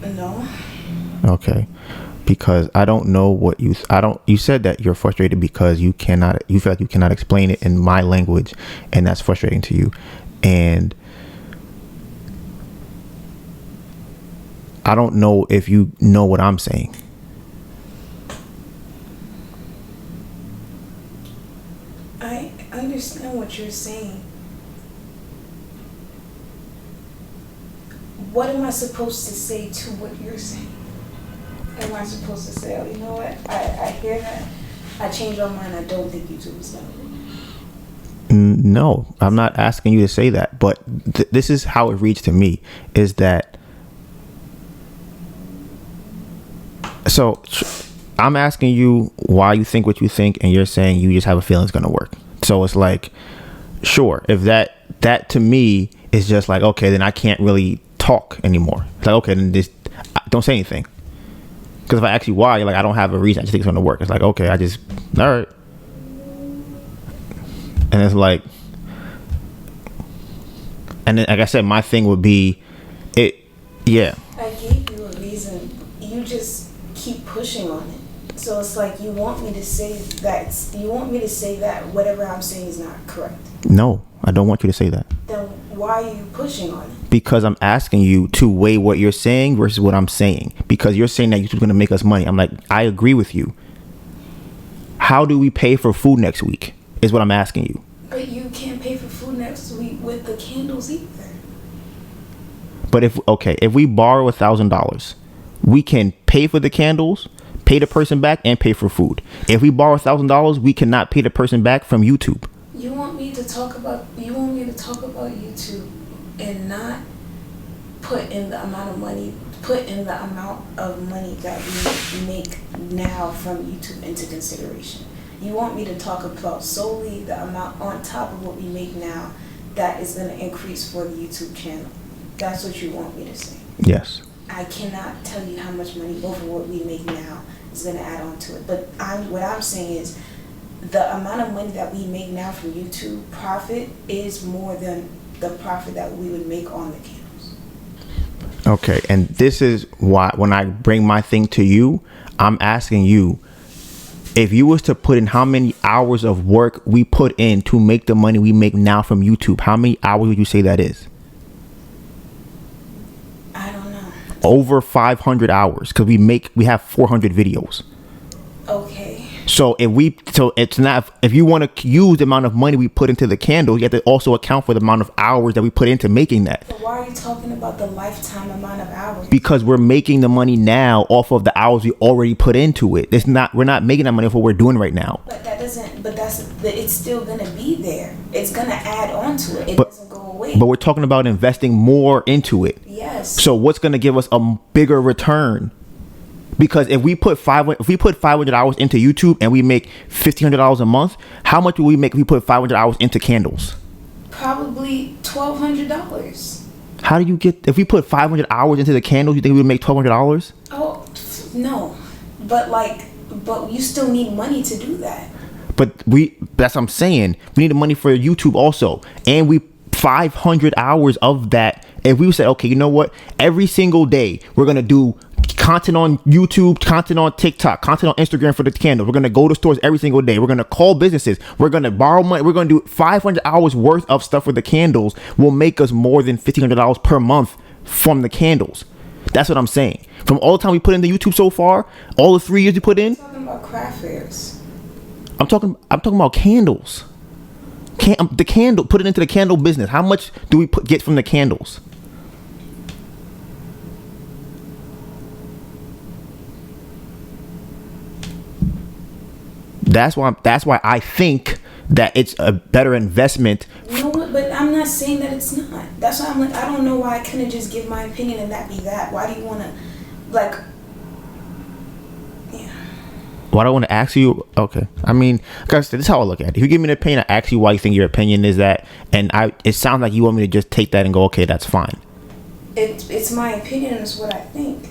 No. Okay. Because I don't know what you said that you're frustrated because you feel like you cannot explain it in my language, and that's frustrating to you. And I don't know if you know what I'm saying. I understand what you're saying. What am I supposed to say to what you're saying? Am I supposed to say, oh, you know what? I hear that. I changed my mind. I don't think YouTube is going to work. No, I'm not asking you to say that. But this is how it reads to me, is that... So I'm asking you why you think what you think, and you're saying you just have a feeling it's going to work. So it's like, sure, if that to me is just like, okay, then I can't really talk anymore. It's like, okay, then just don't say anything. Because if I ask you why, you're like, I don't have a reason. I just think it's going to work. It's like, okay, all right. And it's like, and then, like I said, my thing would be, yeah. I gave you a reason. You just keep pushing on it. So it's like you want me to say that whatever I'm saying is not correct. No, I don't want you to say that. Then why are you pushing on it? Because I'm asking you to weigh what you're saying versus what I'm saying. Because you're saying that YouTube's going to make us money. I'm like, I agree with you. How do we pay for food next week is what I'm asking you. But you can't pay for food next week with the candles either. But if we borrow $1,000, we can pay for the candles, pay the person back, and pay for food. If we borrow $1,000, we cannot pay the person back from YouTube. You want me to talk about YouTube and not put in the amount of money that we make now from YouTube into consideration. You want me to talk about solely the amount on top of what we make now that is going to increase for the YouTube channel. That's what you want me to say. Yes. I cannot tell you how much money over what we make now is going to add on to it. But what I'm saying is the amount of money that we make now from YouTube profit is more than the profit that we would make on the candles. Okay, and this is why when I bring my thing to you, I'm asking you, if you was to put in how many hours of work we put in to make the money we make now from YouTube, how many hours would you say that is? I don't know. Over 500 hours, because we have 400 videos. Okay. So if you want to use the amount of money we put into the candles, you have to also account for the amount of hours that we put into making that. But why are you talking about the lifetime amount of hours? Because we're making the money now off of the hours we already put into it. We're not making that money off what we're doing right now. But it's still gonna be there. It's gonna add on to it. It doesn't go away. But we're talking about investing more into it. Yes. So what's gonna give us a bigger return? Because if we put 500 hours into YouTube and we make $1,500 a month, how much will we make if we put 500 hours into candles? Probably $1,200. How do you get, if we put 500 hours into the candles, you think we would make $1,200? Oh, no. But you still need money to do that. But that's what I'm saying. We need the money for YouTube also. And 500 hours of that. If we say, okay, you know what? Every single day we're going to do content on YouTube, content on TikTok, content on Instagram for the candles. We're going to go to stores every single day. We're going to call businesses. We're going to borrow money. We're going to do 500 hours worth of stuff for the candles will make us more than $1,500 per month from the candles. That's what I'm saying. From all the time we put into YouTube so far, all the 3 years we put in. I'm talking about craft fairs. I'm talking about candles. The candle, put it into the candle business. How much do we get from the candles? That's why I think that it's a better investment. No, but I'm not saying that it's not. That's why I'm like, I don't know why I couldn't just give my opinion and that be that. Why do you want to, yeah. Why do I want to ask you? Okay. I mean, guys, this is how I look at it. If you give me an opinion, I ask you why you think your opinion is that. And it sounds like you want me to just take that and go, okay, that's fine. It's my opinion and it's what I think.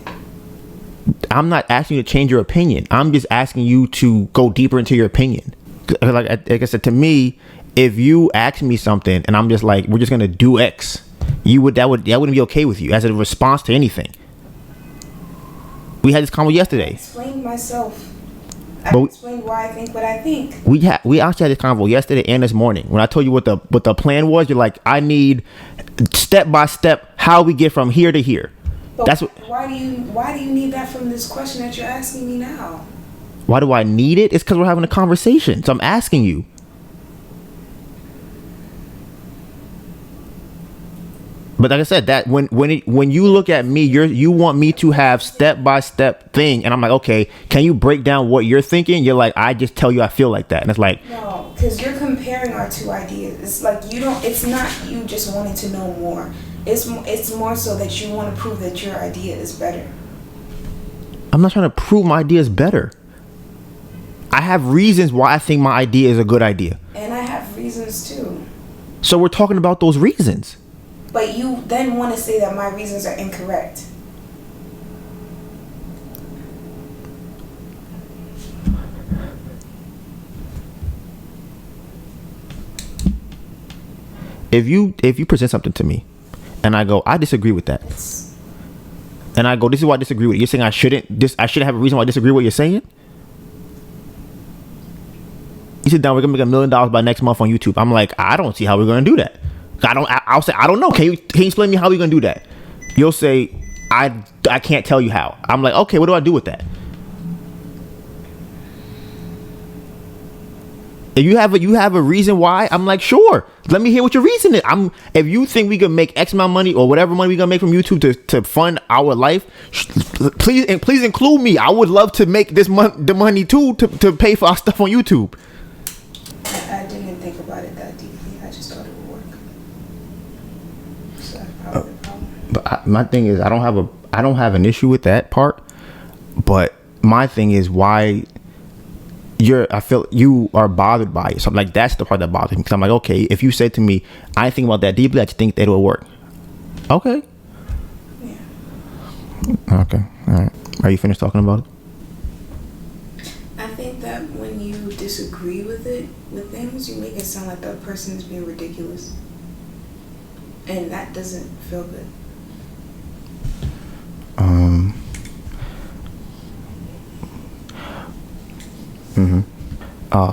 I'm not asking you to change your opinion. I'm just asking you to go deeper into your opinion. Like I said, to me, if you ask me something and I'm just like, we're just gonna do X, that wouldn't be okay with you as a response to anything. We had this convo yesterday. I explained myself. I explained why I think what I think. We actually had this convo yesterday and this morning. When I told you what the plan was, you're like, I need step by step how we get from here to here. But That's what. why do you need that from this question that you're asking me now? Why do I need it? It's because we're having a conversation. So I'm asking you. But like I said, that when you look at me, you want me to have step-by-step thing, and I'm like, okay, can you break down what you're thinking? You're like, I just tell you I feel like that, and it's like, No, because you're comparing our two ideas. It's like it's not you just wanting to know more. It's more so that you want to prove that your idea is better. I'm not trying to prove my idea is better. I have reasons why I think my idea is a good idea. And I have reasons too. So we're talking about those reasons. But you then want to say that my reasons are incorrect. If you present something to me and I go, I disagree with that. And I go, this is why I disagree with it. You're saying I shouldn't have a reason why I disagree with what you're saying? You sit down, we're gonna make $1 million by next month on YouTube. I'm like, I don't see how we're gonna do that. I'll say, I don't know. Can you explain to me how we're gonna do that? You'll say, I can't tell you how. I'm like, okay, what do I do with that? If you have a reason why, I'm like, sure. Let me hear what your reason is. If you think we can make X amount of money or whatever money we're gonna make from YouTube to fund our life, please include me. I would love to make the money too to pay for our stuff on YouTube. I didn't think about it that deeply. I just thought it would work. So probably the problem. But my thing is, I don't have an issue with that part. But my thing is why. I feel you are bothered by it. So I'm like, that's the part that bothers me. Because I'm like, okay, if you said to me, I think about that deeply, I just think that it will work. Okay. Yeah. Okay. All right. Are you finished talking about it? I think that when you disagree with things, you make it sound like the other person is being ridiculous. And that doesn't feel good.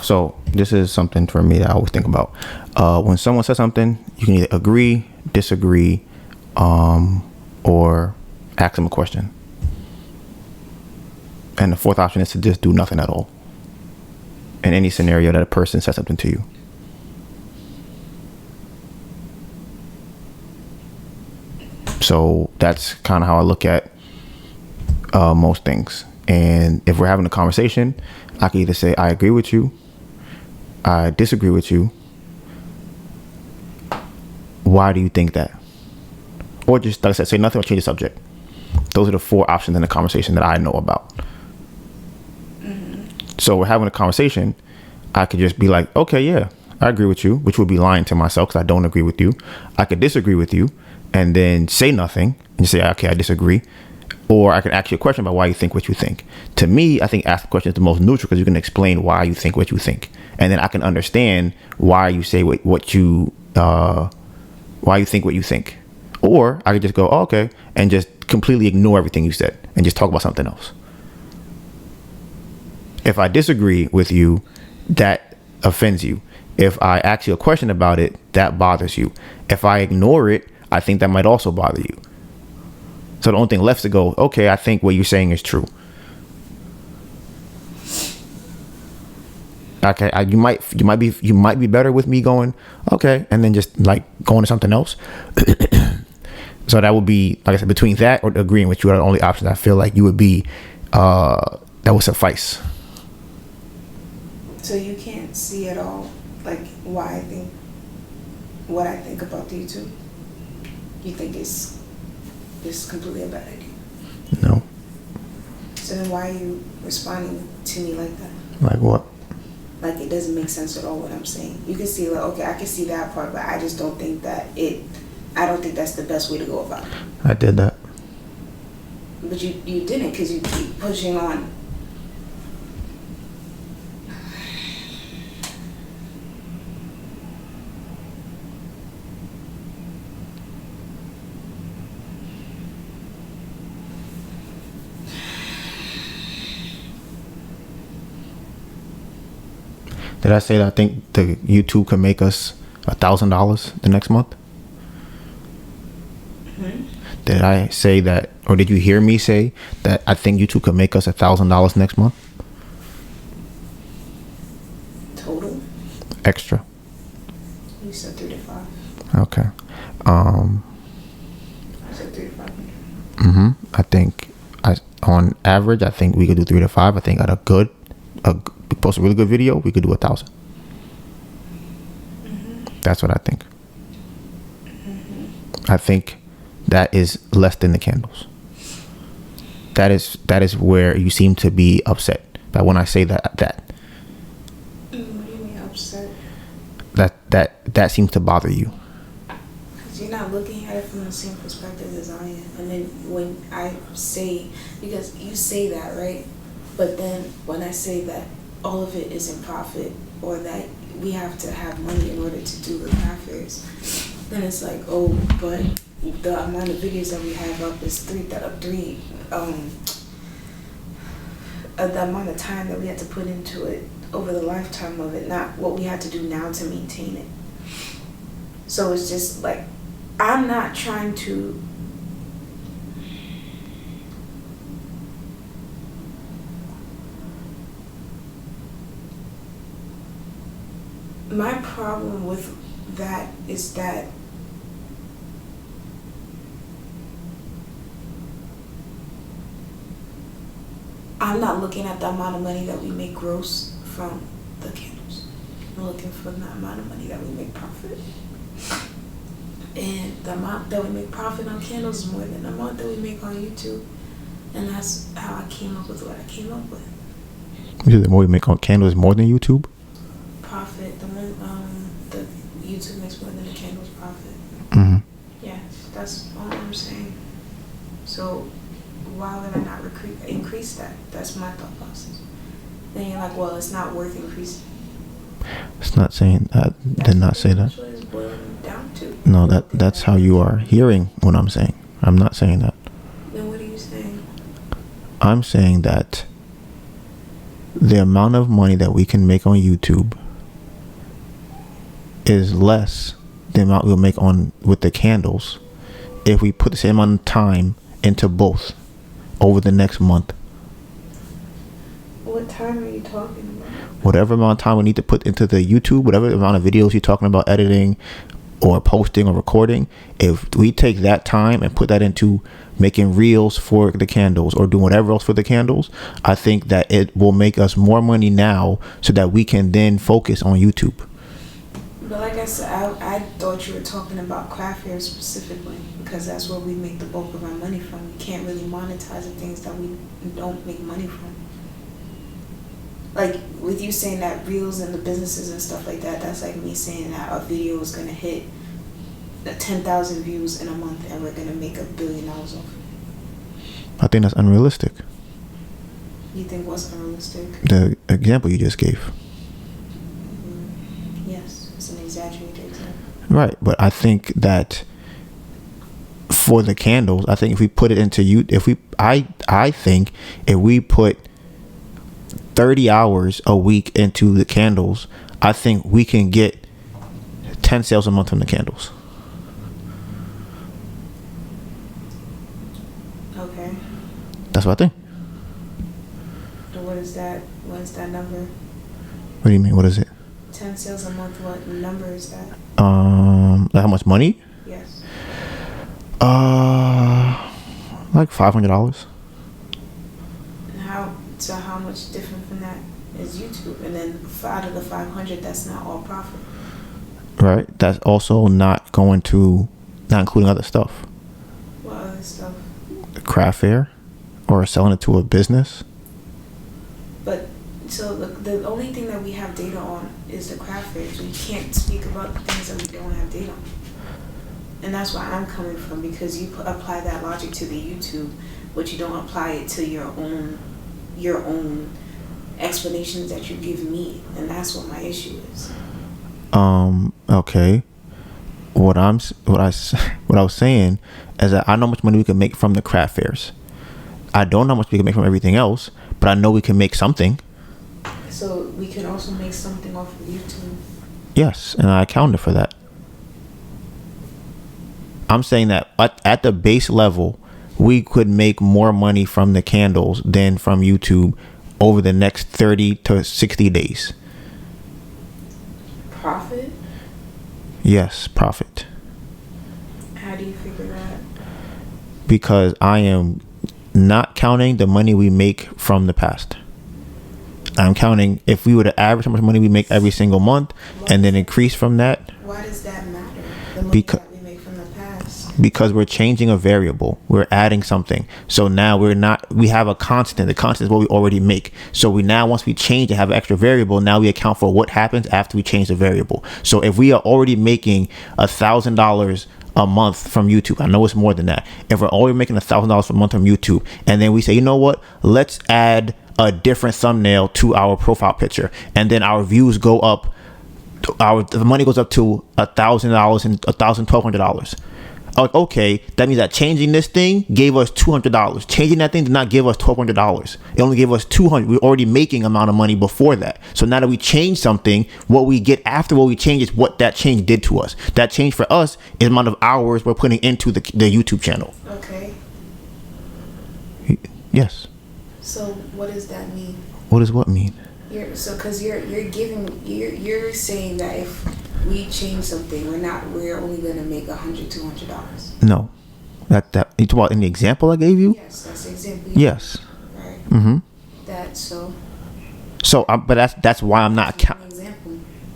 So this is something for me that I always think about. When someone says something, you can either agree, disagree, or ask them a question. And the fourth option is to just do nothing at all. In any scenario that a person says something to you. So that's kind of how I look at most things. And if we're having a conversation, I can either say, I agree with you, I disagree with you. Why do you think that? Or just, like I said, say nothing or change the subject. Those are the four options in the conversation that I know about. Mm-hmm. So we're having a conversation. I could just be like, okay, yeah, I agree with you, which would be lying to myself because I don't agree with you. I could disagree with you and then say nothing and say, okay, I disagree. Or I could ask you a question about why you think what you think. To me, I think ask the question is the most neutral because you can explain why you think what you think. And then I can understand why you say why you think what you think. Or I could just go, oh, okay, and just completely ignore everything you said and just talk about something else. If I disagree with you, that offends you. If I ask you a question about it, that bothers you. If I ignore it, I think that might also bother you. So the only thing left to go, okay, I think what you're saying is true. Okay, you might be better with me going, okay, and then just like going to something else. So that would be, like I said, between that or agreeing with you are the only options I feel like you would be, that would suffice. So you can't see at all, like, why I think, what I think about the YouTube? You think it's completely a bad idea? No. So then why are you responding to me like that? Like what? Like it doesn't make sense at all what I'm saying. You can see, like, okay, I can see that part, but I just don't think that I don't think that's the best way to go about it. I did that. But you didn't, because you keep pushing on. Did I say that I think the YouTube can make us $1,000 the next month? Mm-hmm. Did I say that, or did you hear me say that I think YouTube could make us $1,000 next month? Total? Extra. You said 3 to 5. Okay. I said 3 to 500. I think on average, I think we could do 3 to 5. I think at we post a really good video, we could do 1,000. That's what I think. I think that is less than the candles. That is where you seem to be upset. But when I say that. What do you mean upset? That seems to bother you. Because you're not looking at it from the same perspective as I am. And then when I say, because you say that, right? But then when I say that all of it is in profit, or that we have to have money in order to do the craft fairs, then it's like, oh, but the amount of videos that we have up is the amount of time that we had to put into it over the lifetime of it, not what we had to do now to maintain it. So it's just like, I'm not trying to my problem with that is that I'm not looking at the amount of money that we make gross from the candles. I'm looking for the amount of money that we make profit. And the amount that we make profit on candles is more than the amount that we make on YouTube. And that's how I came up with what I came up with. The more we make on candles more than YouTube? Profit. The YouTube makes more than the candles profit. Yes, that's all I'm saying. So why would I not increase that? That's my thought process. Then you're like, well, it's not worth increasing. It's not saying that. Did not say that. That's what it's boiling down to. No, that's how you are hearing what I'm saying. I'm not saying that. Then what are you saying? I'm saying that the amount of money that we can make on YouTube is less than the amount we'll make with the candles if we put the same amount of time into both over the next month. What time are you talking about? Whatever amount of time we need to put into the YouTube, whatever amount of videos you're talking about editing or posting or recording, if we take that time and put that into making reels for the candles or doing whatever else for the candles, I think that it will make us more money now so that we can then focus on YouTube. But like I said, I thought you were talking about craft fairs specifically, because that's where we make the bulk of our money from. We can't really monetize the things that we don't make money from. Like with you saying that reels and the businesses and stuff like that, that's like me saying that a video is gonna hit 10,000 views in a month and we're gonna make $1 billion off it. I think that's unrealistic. You think what's unrealistic? The example you just gave. Yes, it's an exaggerated example. Right, but I think that for the candles, I think if we put it into I think if we put 30 hours a week into the candles, I think we can get 10 sales a month from the candles. Okay. That's what I think. So what is that? What is that number? What do you mean? What is it? 10 sales a month. What number is that? Like how much money? Yes. Like $500. So how much different from that is YouTube? And then out of the 500, that's not all profit. Right. That's also not including other stuff. What other stuff? The craft fair, or selling it to a business. But so the only thing that we have data on is the craft fairs. We can't speak about the things that we don't have data on. And that's where I'm coming from, because you apply that logic to the YouTube, but you don't apply it to your own explanations that you give me, and that's what my issue is. Okay. What I was saying is that I know how much money we can make from the craft fairs. I don't know how much we can make from everything else, but I know we can make something. So we can also make something off of YouTube. Yes, and I accounted for that. I'm saying that at the base level, we could make more money from the candles than from YouTube over the next 30 to 60 days. Profit? Yes, profit. How do you figure that? Because I am not counting the money we make from the past. I'm counting if we were to average how much money we make every single month and then increase from that. Why does that matter? The money Because that we make from the past. Because we're changing a variable. We're adding something. So now we have a constant. The constant is what we already make. So once we change and have an extra variable, now we account for what happens after we change the variable. So if we are already making $1,000 a month from YouTube, I know it's more than that. If we're already making $1,000 a month from YouTube, and then we say, you know what, let's add a different thumbnail to our profile picture, and then our views go up, the money goes up to $1,000 and $1,200. Okay, that means that changing this thing gave us $200. Changing that thing did not give us $1,200. It only gave us $200. We're already making amount of money before that. So now that we change something, what we get after what we change is what that change did to us. That change for us is the amount of hours we're putting into the YouTube channel. Okay. Yes. So what does that mean? What does what mean? You're saying that if we change something, we're only gonna make $100-$200. No, that you talk about in the example I gave you. Yes, that's the example. Yes. Right. Mm-hmm. But that's why I'm not counting. Example.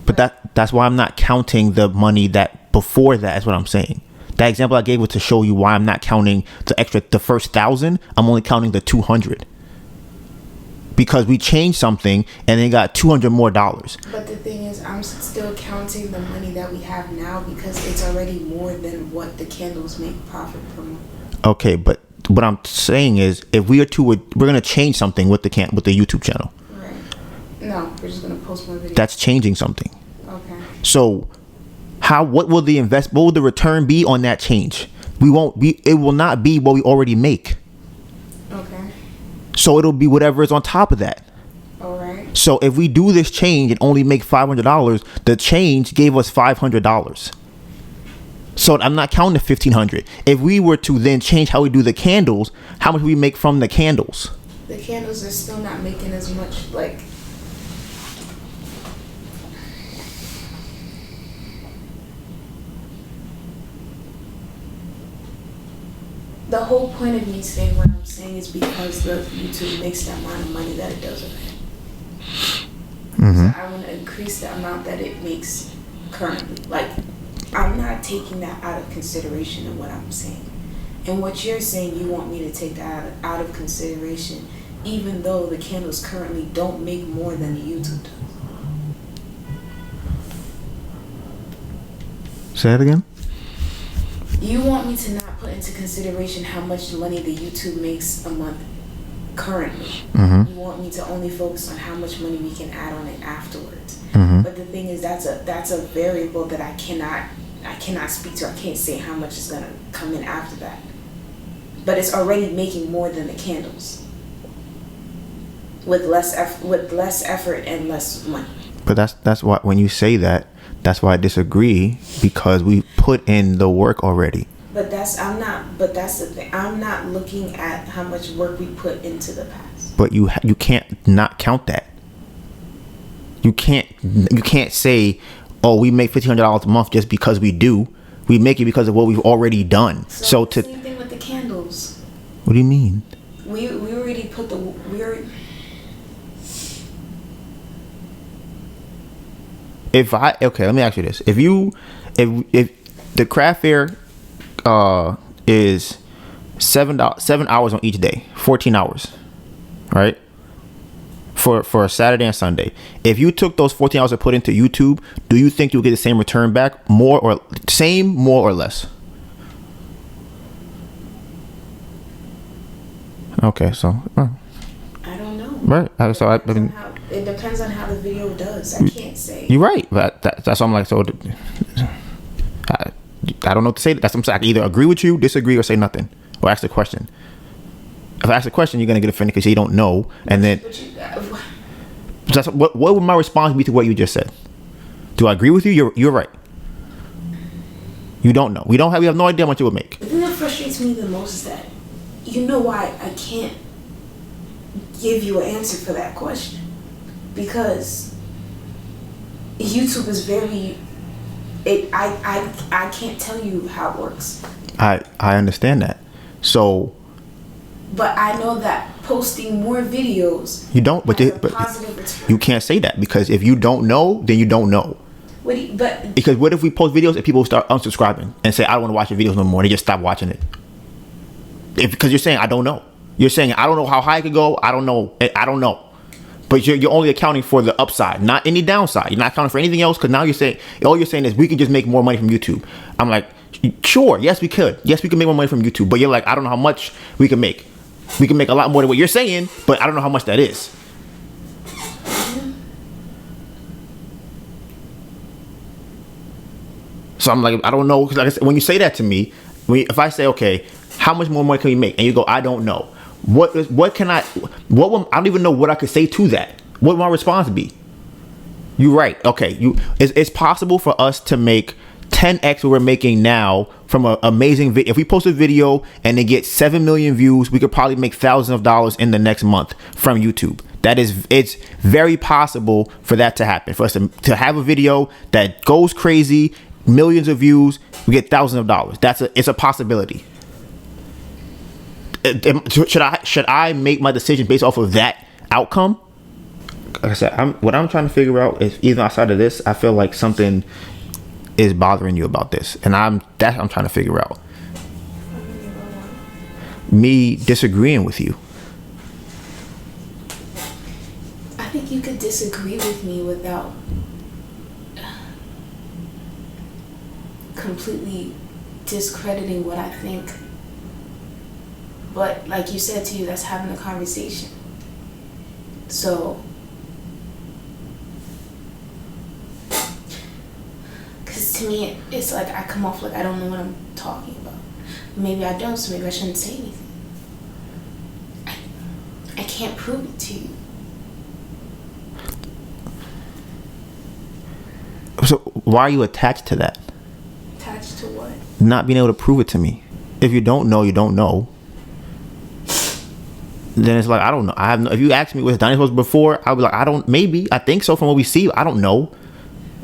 But that's why I'm not counting the money that before that is what I'm saying. That example I gave was to show you why I'm not counting the first 1,000. I'm only counting the 200. Because we changed something and then got $200 more. But the thing is, I'm still counting the money that we have now because it's already more than what the candles make profit per month. Okay, but what I'm saying is, if we're gonna change something with the YouTube channel. Right. No, we're just gonna post more videos. That's changing something. Okay. So, what will the return be on that change? It will not be what we already make. Okay. So it'll be whatever is on top of that. All right. So if we do this change and only make $500, the change gave us $500. So I'm not counting the $1,500. If we were to then change how we do the candles, how much we make from the candles? The candles are still not making as much, like. The whole point of me saying what I'm saying is because YouTube makes the amount of money that it does already. Mm-hmm. So I want to increase the amount that it makes currently. Like, I'm not taking that out of consideration in what I'm saying. And what you're saying, you want me to take that out of consideration, even though the candles currently don't make more than the YouTube does. Say that again? You want me to not put into consideration how much money the YouTube makes a month currently. Mm-hmm. You want me to only focus on how much money we can add on it afterwards. Mm-hmm. But the thing is, that's a variable that I cannot speak to. I can't say how much is gonna come in after that. But it's already making more than the candles with less effort and less money. But that's why when you say that. That's why I disagree, because we put in the work already. But that's the thing. I'm not looking at how much work we put into the past. But you can't not count that. You can't say, oh, we make $1,500 a month just because we do. We make it because of what we've already done. So same thing with the candles. What do you mean? We already put Okay, let me ask you this. If the craft fair is 7 hours on each day, 14 hours, right? For a Saturday and Sunday. If you took those 14 hours and put into YouTube, do you think you'll get the same return back? More or less? Okay, so I don't know. Right. So I mean, it depends on how the video does. I can't say. You're right, but that's why I'm like, so I don't know what to say. That's what I'm saying. I can either agree with you, disagree, or say nothing, or ask a question. If I ask a question, you're gonna get offended because you don't know, and then what would my response be to what you just said? Do I agree with you? You're right. You don't know. We have no idea how much it would make. The thing that frustrates me the most is that you know why I can't give you an answer for that question, because YouTube is very. I can't tell you how it works. I understand that. So. But I know that posting more videos. You don't, but you can't say that, because if you don't know, then you don't know. Because what if we post videos and people start unsubscribing and say, I don't want to watch your videos no more, they just stop watching it? Because you're saying I don't know. You're saying I don't know how high it could go. I don't know. But you're only accounting for the upside, not any downside. You're not accounting for anything else, because now all you're saying is we can just make more money from YouTube. I'm like, sure, yes we could. Yes, we can make more money from YouTube. But you're like, I don't know how much we can make. We can make a lot more than what you're saying, but I don't know how much that is. So I'm like, I don't know. Because like I said, when you say that to me, if I say, okay, how much more money can we make? And you go, I don't know. I don't even know what I could say to that. What would my response be? You're right. Okay. It's possible for us to make 10x what we're making now from an amazing video. If we post a video and they get 7 million views, we could probably make thousands of dollars in the next month from YouTube. It's very possible for that to happen. For us to have a video that goes crazy, millions of views, we get thousands of dollars. It's a possibility. Should I make my decision based off of that outcome? Like I said, what I'm trying to figure out is, even outside of this, I feel like something is bothering you about this, and I'm trying to figure out. Me disagreeing with you. I think you could disagree with me without completely discrediting what I think. But like you said to you, that's having a conversation. So, because to me, it's like I come off like I don't know what I'm talking about. Maybe I don't, so maybe I shouldn't say anything. I can't prove it to you. So why are you attached to that? Attached to what? Not being able to prove it to me. If you don't know, you don't know. Then it's like, I don't know. If you asked me was dinosaurs before, I'd be like, I think so from what we see. I don't know.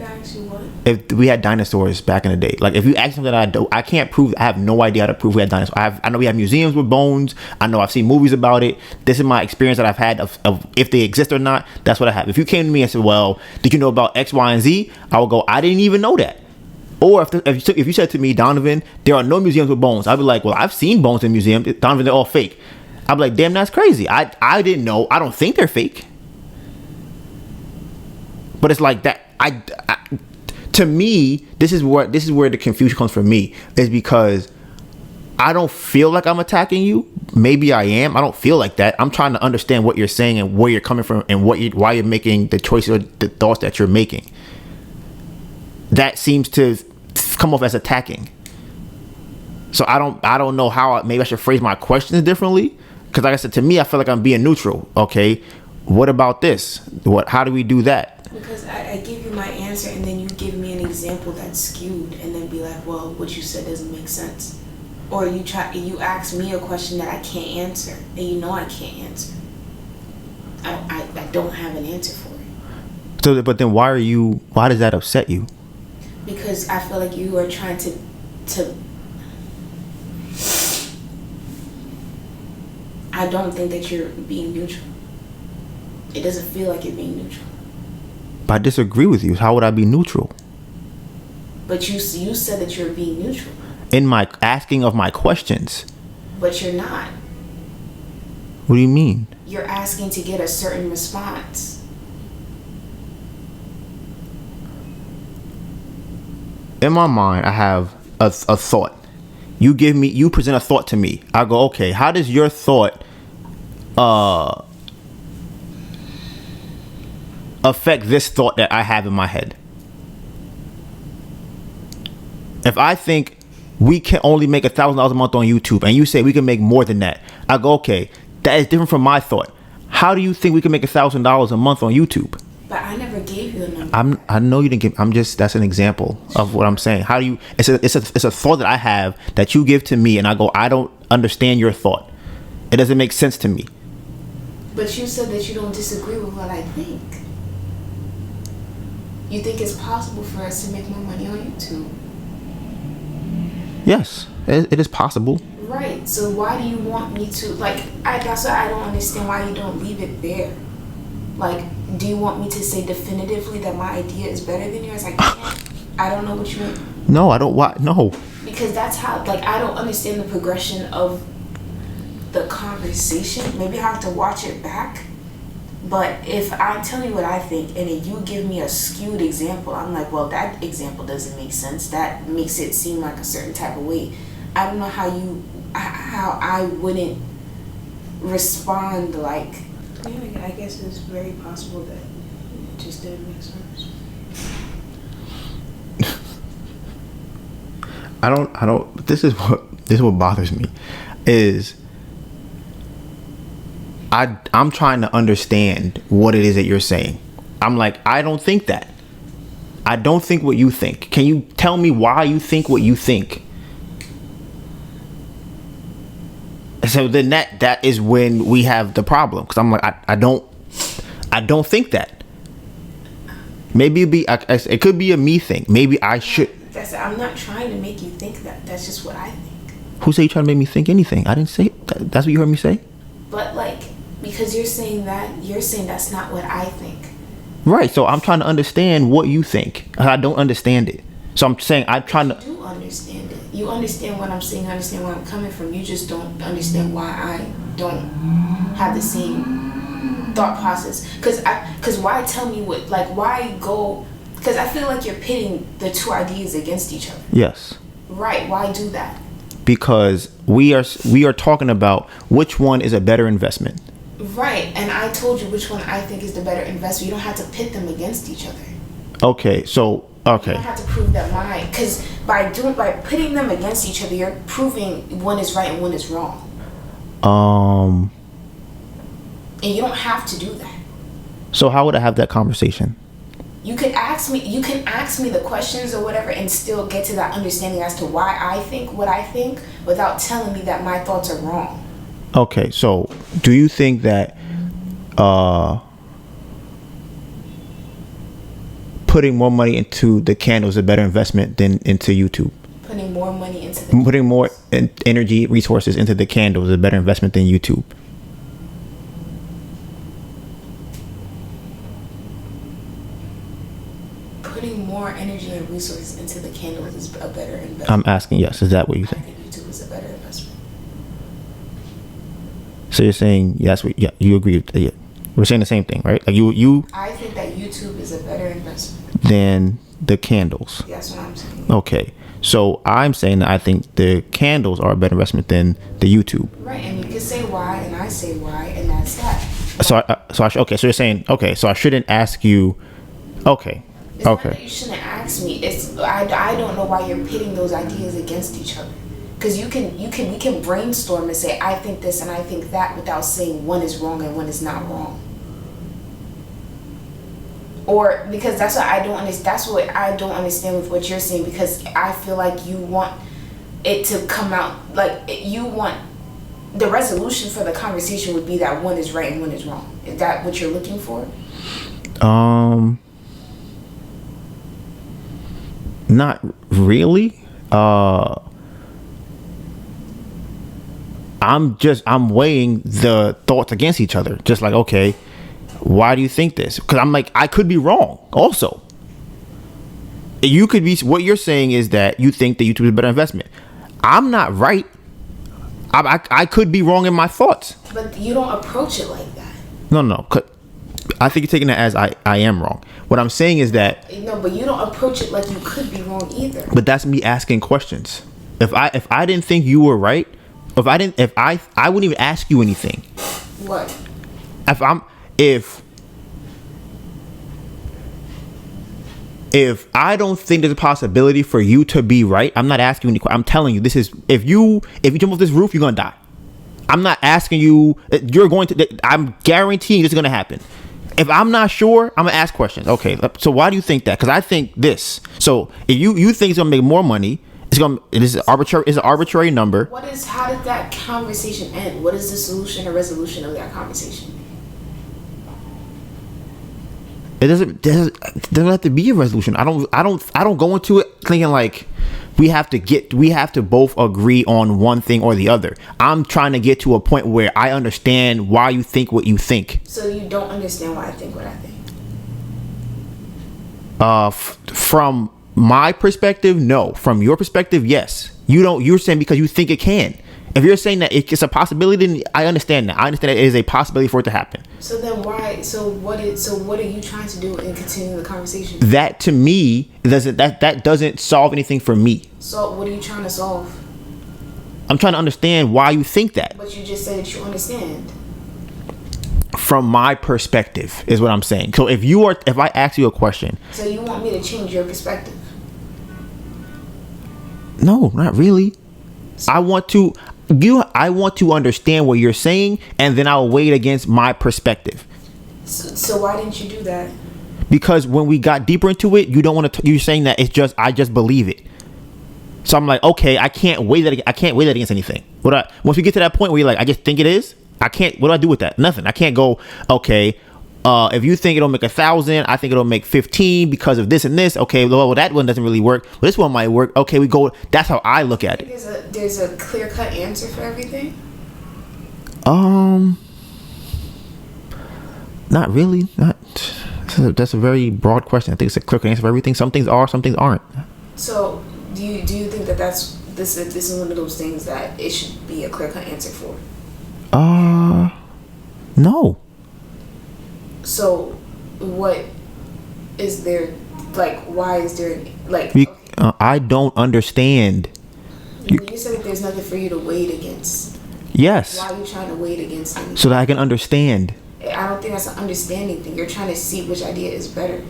Actually, what? If we had dinosaurs back in the day, like if you ask something that I can't prove, I have no idea how to prove we had dinosaurs. I know we have museums with bones. I know I've seen movies about it. This is my experience that I've had of if they exist or not. That's what I have. If you came to me and said, well, did you know about X, Y, and Z? I would go, I didn't even know that. Or if you said to me, Donovan, there are no museums with bones, I'd be like, well, I've seen bones in museums. Donovan, they're all fake. I'd be like, damn, that's crazy. I didn't know. I don't think they're fake. But it's like that. To me, this is where the confusion comes from me, is because I don't feel like I'm attacking you. Maybe I am. I don't feel like that. I'm trying to understand what you're saying and where you're coming from and why you're making the choices or the thoughts that you're making. That seems to come off as attacking. So I don't know how. Maybe I should phrase my questions differently. Because like I said, to me, I feel like I'm being neutral. Okay, what about this? How do we do that? Because I give you my answer and then you give me an example that's skewed and then be like, well, what you said doesn't make sense. Or you ask me a question that I can't answer and you know I can't answer. I don't have an answer for it. So, but then why does that upset you? Because I feel like you are trying to I don't think that you're being neutral. It doesn't feel like you're being neutral. But I disagree with you. How would I be neutral? But you said that you're being neutral. In my asking of my questions. But you're not. What do you mean? You're asking to get a certain response. In my mind, I have a thought. You present a thought to me. I go, okay, how does your thought affect this thought that I have in my head? If I think we can only make $1,000 a month on YouTube and you say we can make more than that, I go, okay, that is different from my thought. How do you think we can make $1,000 a month on YouTube? But I never gave you you the number. I know you didn't give. I'm just. That's an example of what I'm saying. How do you? It's a thought that I have that you give to me, and I go, I don't understand your thought. It doesn't make sense to me. But you said that you don't disagree with what I think. You think it's possible for us to make more money on YouTube? Yes, it is possible. Right. So why do you want me to that's why I don't understand why you don't leave it there. Like, do you want me to say definitively that my idea is better than yours? I can't. I don't know what you mean. No, I don't. Why? No. Because that's how. I don't understand the progression of the conversation. Maybe I have to watch it back. But if I tell you what I think and then you give me a skewed example, I'm like, well, that example doesn't make sense. That makes it seem like a certain type of way. I don't know how I wouldn't respond like. Yeah, I guess it's very possible that it just didn't make sense. I don't. This is what bothers me, is I'm trying to understand what it is that you're saying. I'm like, I don't think that. I don't think what you think. Can you tell me why you think what you think? So then that is when we have the problem, because I'm like, I don't think that. Maybe it could be a me thing. Maybe I should. I'm not trying to make you think that. That's just what I think. Who said you trying to make me think anything? I didn't say that. That's what you heard me say. But because you're saying that's not what I think. Right. So I'm trying to understand what you think. I don't understand it. So I'm saying I'm trying to. You do understand it. You understand what I'm saying. You understand where I'm coming from. You just don't understand why I don't have the same thought process. Because why tell me why go? Because I feel like you're pitting the two ideas against each other. Yes. Right. Why do that? Because we are talking about which one is a better investment. Right. And I told you which one I think is the better investment. You don't have to pit them against each other. Okay. So. Okay. You don't have to prove that mine, because by putting them against each other, you're proving one is right and one is wrong. And you don't have to do that. So how would I have that conversation? You can ask me the questions or whatever and still get to that understanding as to why I think what I think without telling me that my thoughts are wrong. Okay, so do you think that putting more money into the candles is a better investment than into YouTube? Putting more money into putting more energy resources into the candles is a better investment than YouTube? Putting more energy and resources into the candles is a better investment. I'm asking, yes. Is that what you think? I think YouTube is a better investment. So you're saying yes? Yeah, you agree with that? Yeah. We're saying the same thing, right? Like you. I think that YouTube is a better investment than the candles. That's what I'm saying. Okay, so I'm saying that I think the candles are a better investment than the YouTube. Right, and you can say why, and I say why, and that's that. Okay. So you're saying okay. So I shouldn't ask you. Okay. It's not that you shouldn't ask me. I don't know why you're pitting those ideas against each other. Because we can brainstorm and say I think this and I think that without saying one is wrong and one is not wrong. Or because that's what I don't understand. That's what I don't understand with what you're saying, because I feel like you want it to come out you want the resolution for the conversation would be that one is right and one is wrong. Is that what you're looking for? Not really. I'm weighing the thoughts against each other. Just like, okay, why do you think this? Because I'm like, I could be wrong also. You could be, what you're saying is that you think that YouTube is a better investment. I'm not right. I could be wrong in my thoughts. But you don't approach it like that. No. I think you're taking it as I am wrong. What I'm saying is that. No, but you don't approach it like you could be wrong either. But that's me asking questions. If I didn't think you were right, I wouldn't even ask you anything. What? If I don't think there's a possibility for you to be right, I'm not asking you any questions. I'm telling you, this is if you jump off this roof, you're gonna die. I'm not asking you. You're going to. I'm guaranteeing this is gonna happen. If I'm not sure, I'm gonna ask questions. Okay, so why do you think that? Because I think this. So if you think it's gonna make more money, it is arbitrary. It's an arbitrary number. How did that conversation end? What is the solution or resolution of that conversation? It doesn't have to be a resolution. I don't go into it thinking like we have to both agree on one thing or the other. I'm trying to get to a point where I understand why you think what you think. So you don't understand why I think what I think. From my perspective, no. From your perspective, yes. You're saying because you think it can. If you're saying that it's a possibility, then I understand that. I understand that it is a possibility for it to happen. So then why? So what are you trying to do in continuing the conversation? That to me that doesn't solve anything for me. So what are you trying to solve? I'm trying to understand why you think that. But you just said that you understand. From my perspective is what I'm saying. So if I ask you a question. So you want me to change your perspective? No, not really. I want to understand what you're saying, and then I'll weigh it against my perspective. So why didn't you do that? Because when we got deeper into it, you don't want to. You're saying that I just believe it. So I'm like, okay, I can't weigh that against anything. Once we get to that point where you're like, I just think it is. I can't. What do I do with that? Nothing. I can't go. Okay. If you think it'll make 1,000, I think it'll make 15 because of this and this. Okay, well that one doesn't really work. But this one might work. Okay, we go. That's how I look at it. There's a clear-cut answer for everything. Not really. That's a very broad question. I think it's a clear-cut answer for everything. Some things are, some things aren't. So do you think that this is one of those things that it should be a clear-cut answer for? No. So, what is there, like, why is there, like... I don't understand. You said that there's nothing for you to weigh it against. Yes. Why are you trying to weigh it against anything? So that I can understand. I don't think that's an understanding thing. You're trying to see which idea is better.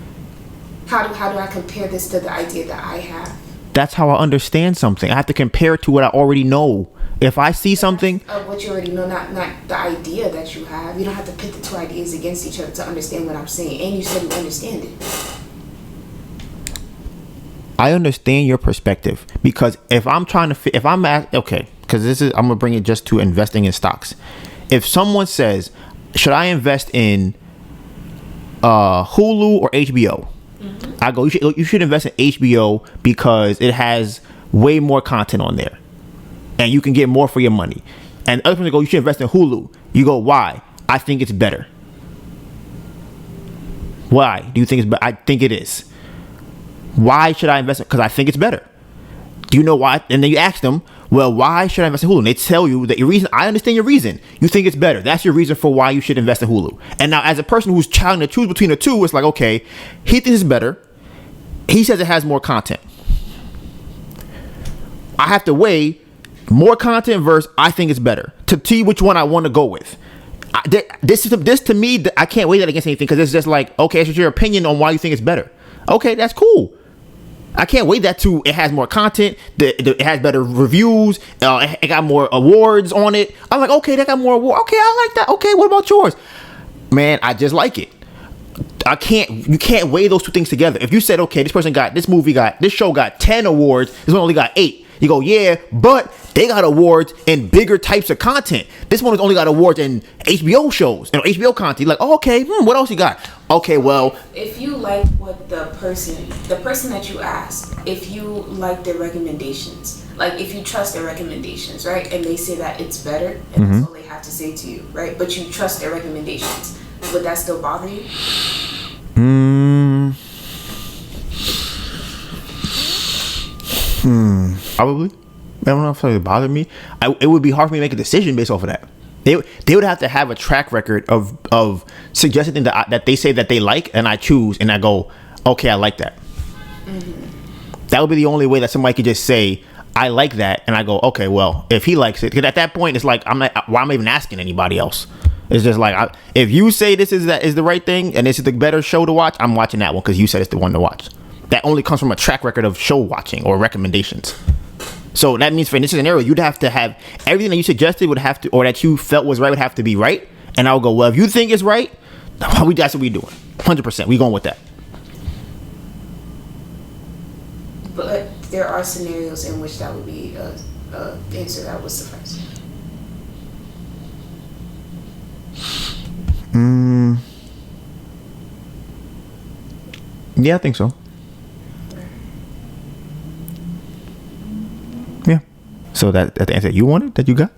How do I compare this to the idea that I have? That's how I understand something. I have to compare it to what I already know. If I see something... what you already know, not the idea that you have. You don't have to pit the two ideas against each other to understand what I'm saying. And you said you understand it. I understand your perspective. Because if I'm trying to... okay, because I'm going to bring it just to investing in stocks. If someone says, should I invest in Hulu or HBO? Mm-hmm. I go, you should invest in HBO because it has way more content on there. And you can get more for your money. And other people go, you should invest in Hulu. You go, why? I think it's better. Why do you think it's better? I think it is. Why should I invest? Because I think it's better. Do you know why? And then you ask them, well, why should I invest in Hulu? And they tell you that your reason. I understand your reason. You think it's better. That's your reason for why you should invest in Hulu. And now, as a person who's trying to choose between the two, it's like, okay, he thinks it's better. He says it has more content. I have to weigh more content versus I think it's better to see which one I want to go with. This to me, I can't weigh that against anything because it's just like, okay, it's just your opinion on why you think it's better. Okay, that's cool. I can't weigh that to it has more content, it has better reviews, it got more awards on it. I'm like, okay, that got more awards. Okay, I like that. Okay, what about yours? Man, I just like it. You can't weigh those two things together. If you said, okay, this show got 10 awards, this one only got 8. You go, yeah, but they got awards in bigger types of content. This one has only got awards in HBO shows and HBO content. You're like, oh, okay, what else you got? Okay, well, if you like what the person that you asked, if you like their recommendations, like if you trust their recommendations, right, and they say that it's better, and that's all they have to say to you, right, but you trust their recommendations, would that still bother you? Probably. I don't know if it would bother me. It would be hard for me to make a decision based off of that. They would have to have a track record of suggesting things that they say that they like, and I choose, and I go, okay, I like that. Mm-hmm. That would be the only way that somebody could just say, I like that, and I go, okay, well, if he likes it, because at that point, it's like, why am I even asking anybody else? It's just like, if you say this is the right thing, and this is the better show to watch, I'm watching that one because you said it's the one to watch. That only comes from a track record of show watching or recommendations. So that means for in this scenario, you'd have to have everything that you suggested would have to, or that you felt was right, would have to be right. And I'll go, well, if you think it's right, That's what we doing. 100%. We going with that. But there are scenarios in which that would be a answer that would suffice. Yeah, I think so. Yeah. So that the answer you wanted, that you got?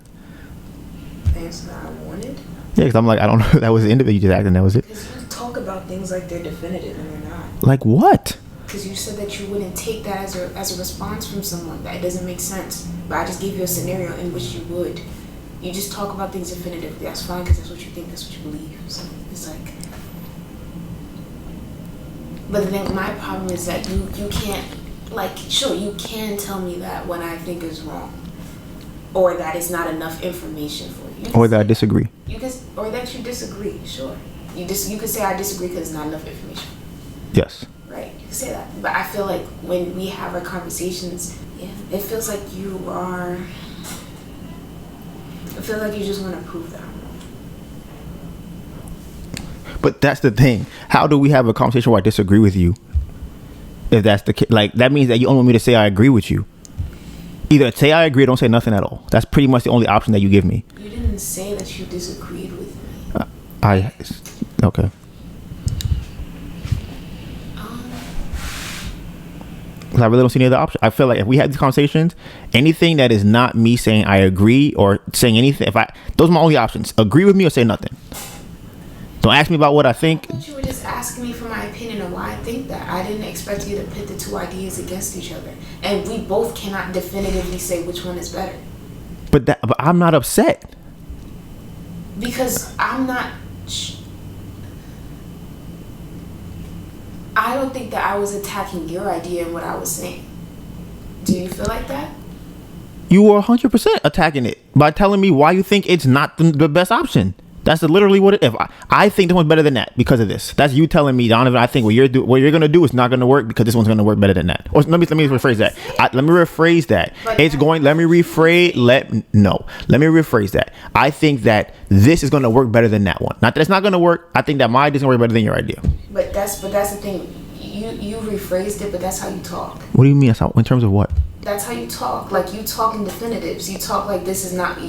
The answer that I wanted? Yeah, because I'm like, I don't know. That was the end of it. You just acted and that was it. Because you talk about things like they're definitive and they're not. Like what? Because you said that you wouldn't take that as a response from someone. That doesn't make sense. But I just gave you a scenario in which you would. You just talk about things definitively. That's fine because that's what you think, that's what you believe. So it's like... But then my problem is that you can't... Like, sure, you can tell me that when I think is wrong. Or that it's not enough information for you. Or that I disagree. Or that you disagree, sure. You can say I disagree because it's not enough information. Yes. Right, you can say that. But I feel like when we have our conversations, it feels like you are... I feel like you just want to prove that I'm wrong. But that's the thing. How do we have a conversation where I disagree with you? If that's the case, like, that means that you only want me to say I agree with you. Either say I agree or don't say nothing at all. That's pretty much the only option that you give me. You didn't say that you disagreed with me. Okay. I really don't see any other option. I feel like if we had these conversations, anything that is not me saying I agree or saying anything, those are my only options. Agree with me or say nothing. Don't ask me about what I think. I thought you were just asking me for my opinion on why I think that. I didn't expect you to pit the two ideas against each other. And we both cannot definitively say which one is better. But I'm not upset. Because I'm not... I don't think that I was attacking your idea and what I was saying. Do you feel like that? You were 100% attacking it by telling me why you think it's not the best option. That's literally what it is. I think this one's better than that because of this. That's you telling me, Donovan, I think what you're going to do is not going to work because this one's going to work better than that. Or let me rephrase that. Let me rephrase that. Let me rephrase that. I think that this is going to work better than that one. Not that it's not going to work. I think that my idea is going to work better than your idea. But that's the thing. You rephrased it, but that's how you talk. What do you mean? In terms of what? That's how you talk. Like, you talk in definitives. You talk like this is not...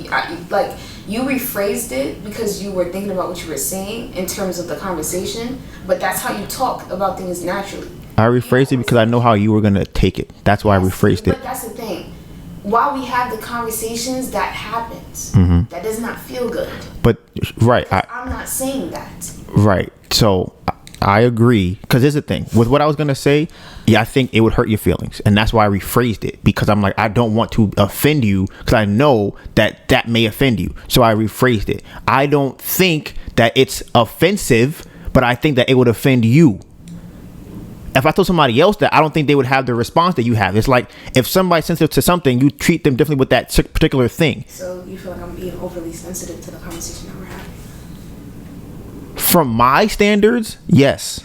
like, you rephrased it because you were thinking about what you were saying in terms of the conversation, but that's how you talk about things naturally. I rephrased it because I know how you were going to take it. That's why I rephrased it. But that's the thing. While we have the conversations, that happens. Mm-hmm. That does not feel good. But, right. I'm not saying that. Right. So... I agree, because here's the thing with what I was gonna say. Yeah, I think it would hurt your feelings, and that's why I rephrased it, because I'm like, I don't want to offend you because I know that may offend you, so I rephrased it. I don't think that it's offensive, but I think that it would offend you. If I told somebody else that, I don't think they would have the response that you have. It's like if somebody's sensitive to something, you treat them differently with that particular thing. So you feel like I'm being overly sensitive to the conversation that we're having? From my standards, yes.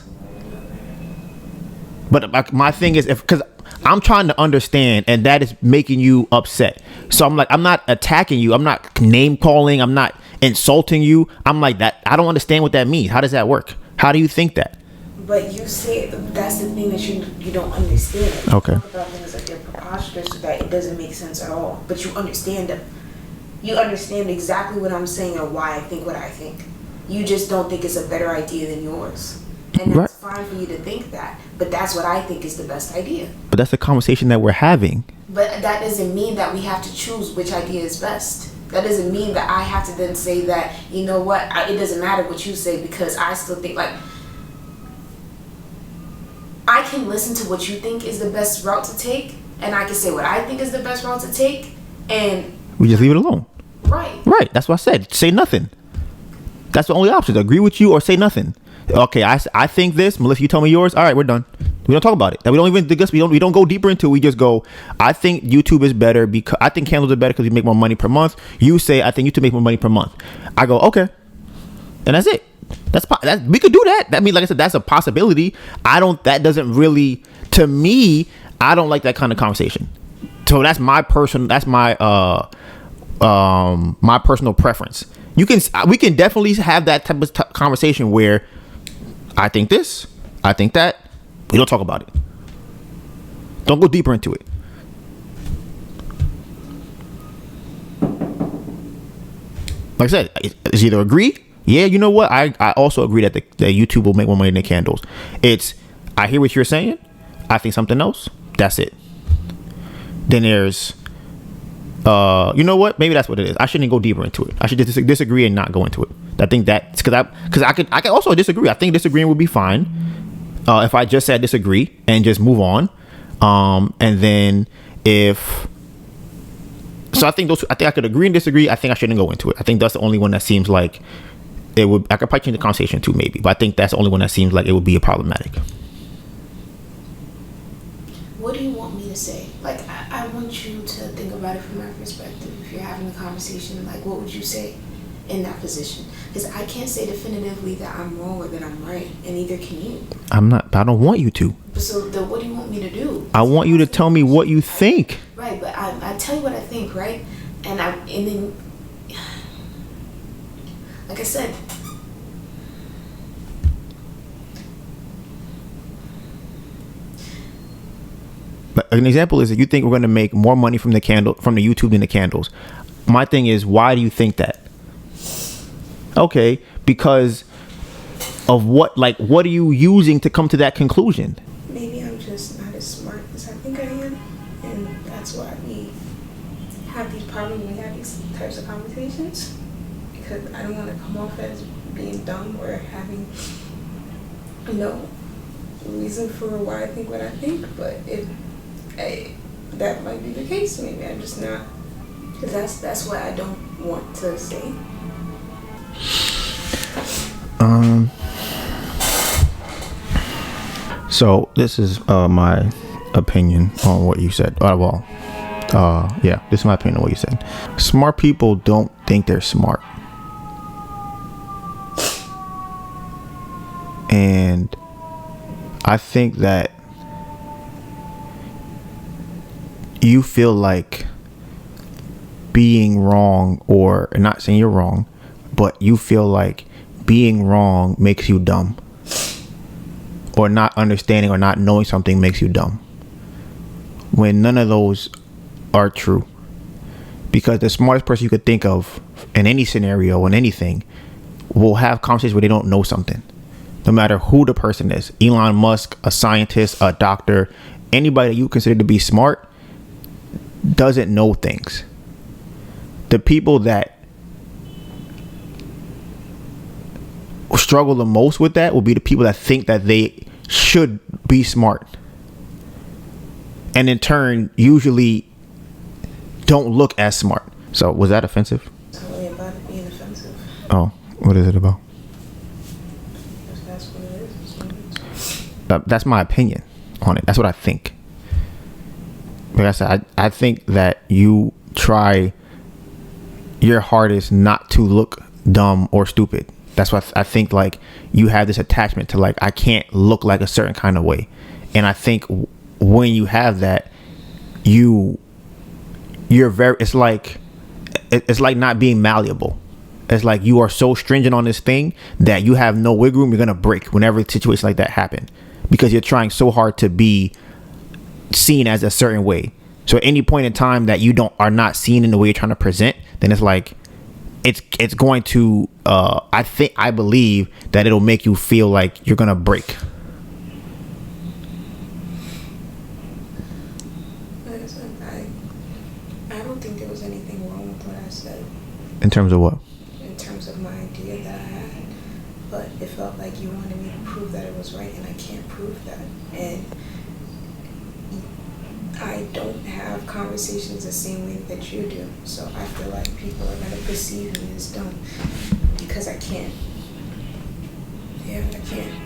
But my thing is, because I'm trying to understand, and that is making you upset. So I'm like, I'm not attacking you. I'm not name calling. I'm not insulting you. I'm like, that. I don't understand what that means. How does that work? How do you think that? But you say that's the thing that you don't understand. Okay. You talk about things like they're preposterous, so that it doesn't make sense at all. But you understand them. You understand exactly what I'm saying and why I think what I think. You just don't think it's a better idea than yours. And that's fine for you to think that. But that's what I think is the best idea. But that's the conversation that we're having. But that doesn't mean that we have to choose which idea is best. That doesn't mean that I have to then say that, you know what, it doesn't matter what you say, because I still think, like, I can listen to what you think is the best route to take, and I can say what I think is the best route to take, and... We just leave it alone. Right. Right, that's what I said. Say nothing. That's the only option. Agree with you or say nothing. Okay, I think this. Melissa, you tell me yours. All right, we're done. We don't talk about it. We don't even discuss. We don't go deeper into it. We just go, I think YouTube is better because I think candles are better because we make more money per month. You say, I think YouTube makes more money per month. I go, okay. And that's it. We could do that. That means, like I said, that's a possibility. That doesn't really, to me, I don't like that kind of conversation. So that's my personal preference. We can definitely have that type of conversation where I think this, I think that. We don't talk about it. Don't go deeper into it. Like I said, it's either agree. Yeah, you know what? I also agree that that YouTube will make more money than candles. It's, I hear what you're saying. I think something else. That's it. Then there's, you know what? Maybe that's what it is. I shouldn't go deeper into it. I should just disagree and not go into it. I think that's because I could also disagree. I think disagreeing would be fine. If I just said disagree and just move on. And then I think I could agree and disagree. I think I shouldn't go into it. I think that's the only one that seems like it would. I could probably change the conversation too, maybe, but I think that's the only one that seems like it would be problematic. What do you want me to say? Like, I want you to think about it from my perspective. If you're having a conversation, like, what would you say in that position? Because I can't say definitively that I'm wrong or that I'm right, and neither can you. I'm not. I don't want you to. So then what do you want me to do? I want you to tell me what you think. Right, but I tell you what I think, right? And then, like I said, an example is that you think we're going to make more money from the YouTube than the candles. My thing is, why do you think that? Okay, because of what? Like, what are you using to come to that conclusion? maybe I'm just not as smart as I think I am, and that's why we have these problems when we have these types of conversations, because I don't want to come off as being dumb or having no reason for why I think what I think, but that might be the case. Maybe I'm just not, because that's what I don't want to say. So this is my opinion on what you said. Yeah, this is my opinion on what you said. Smart people don't think they're smart. And I think that you feel like being wrong, or not saying you're wrong, but you feel like being wrong makes you dumb, or not understanding or not knowing something makes you dumb, when none of those are true. Because the smartest person you could think of in any scenario, in anything, will have conversations where they don't know something, no matter who the person is. Elon Musk, a scientist, a doctor, anybody that you consider to be smart doesn't know things. The people that struggle the most with that will be the people that think that they should be smart, and in turn usually don't look as smart. So was that offensive? It's not really about it being offensive. Oh, what is it about? That's what it is. That's my opinion on it. That's what I think. Like I said, I think that you try your hardest not to look dumb or stupid. That's why I think, like, you have this attachment to, like, I can't look like a certain kind of way. And I think when you have that, you're very, it's like not being malleable. It's like you are so stringent on this thing that you have no wiggle room. You're going to break whenever a situation like that happen, because you're trying so hard to be seen as a certain way. So at any point in time that you are not seen in the way you're trying to present, then it's like it's going to I believe that it'll make you feel like you're gonna break. Like I said, I don't think there was anything wrong with what I said. In terms of what? In terms of my idea that I had, but it felt like you wanted me to prove that it was right, and I can't prove that. And I don't have conversations the same way that you do, so I feel like people are going to perceive me as dumb because I can't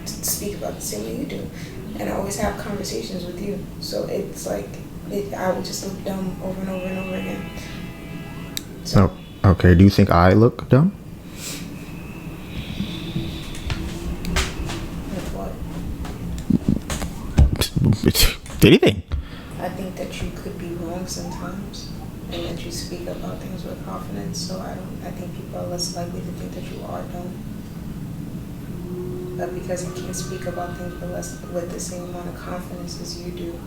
speak about the same way you do, and I always have conversations with you, so it's like I would just look dumb over and over and over again. So, okay, do you think I look dumb? With what? Anything. I think that you could be wrong sometimes, and that you speak about things with confidence. So I think people are less likely to think that you are dumb. But because I can't speak about things with the same amount of confidence as you do,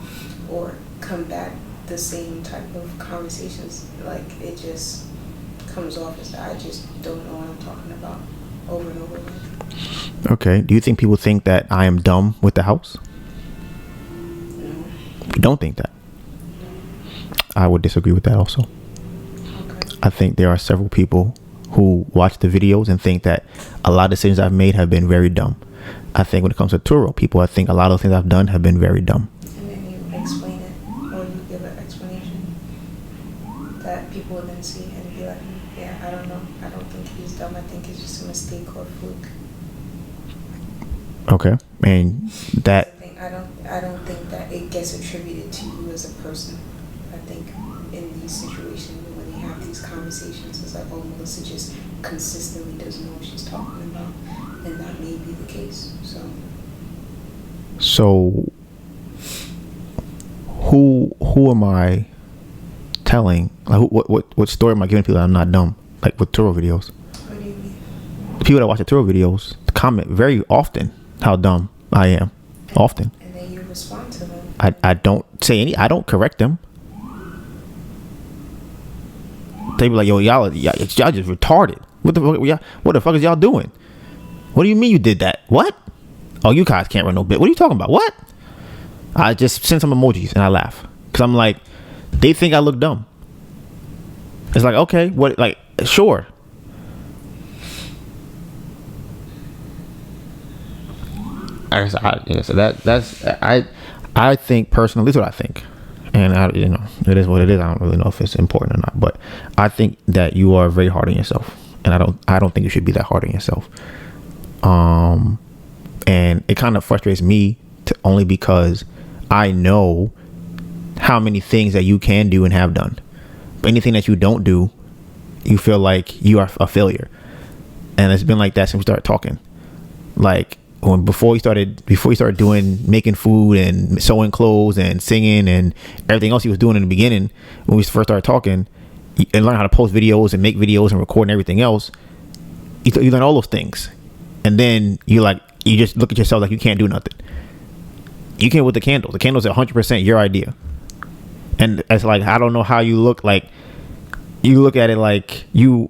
or combat the same type of conversations, like it just comes off as I just don't know what I'm talking about over and over again. Okay. Do you think people think that I am dumb with the house? No. You don't think that? I would disagree with that also. Okay. I think there are several people who watch the videos and think that a lot of decisions I've made have been very dumb. I think when it comes to Turo, people, I think a lot of things I've done have been very dumb. And then you explain it, or you give an explanation that people would then see and be like, yeah, I don't know. I don't think he's dumb. I think it's just a mistake or a fluke. Okay. And that... I don't think that it gets attributed to you as a person. I think in these situations, when you have these conversations, it's like, oh, Melissa just consistently doesn't know what she's talking about. And that may be the case. So who am I telling? Like, what story am I giving people that I'm not dumb? Like with Turo videos. What do you mean? The people that watch the Turo videos comment very often how dumb I am. Often. And then you respond to them. I don't say I don't correct them. They be like, yo, y'all just retarded. What the fuck is y'all doing? What do you mean you did that? What? Oh, you guys can't run no bit. What are you talking about? What? I just send some emojis and I laugh. Because I'm like, they think I look dumb. It's like, okay, what? Like, sure. I think personally, this is what I think. And it is what it is. I don't really know if it's important or not, but I think that you are very hard on yourself, and I don't think you should be that hard on yourself. And it kind of frustrates me only because I know how many things that you can do and have done, but anything that you don't do, you feel like you are a failure, and it's been like that since we started talking. Like before you started making food and sewing clothes and singing and everything else he was doing in the beginning when we first started talking, and learn how to post videos and make videos and record and everything else, you learn all those things, and then you just look at yourself like you can't do nothing. You can't with the candles. The candles are 100% your idea, and it's like, I don't know how you look like. You look at it like you.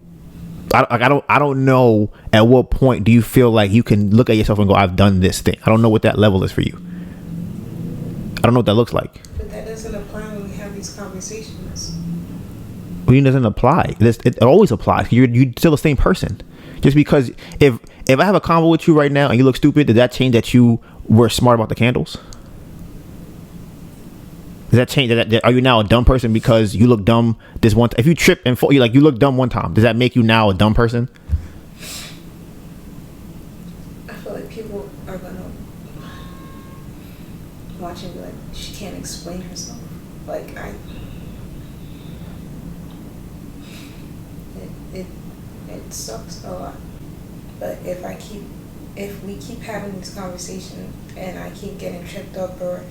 I don't know at what point do you feel like you can look at yourself and go, I've done this thing. I don't know what that level is for you. I don't know what that looks like. But that doesn't apply when we have these conversations. Well, it doesn't apply. It always applies. You're still the same person. Just because if I have a convo with you right now and you look stupid, did that change that you were smart about the candles? Does that change that? Are you now a dumb person because you look dumb this one time? If you trip and fall, you look dumb one time, does that make you now a dumb person? I feel like people are gonna watch and be like, she can't explain herself. Like it sucks a lot. But if we keep having this conversation and I keep getting tripped up or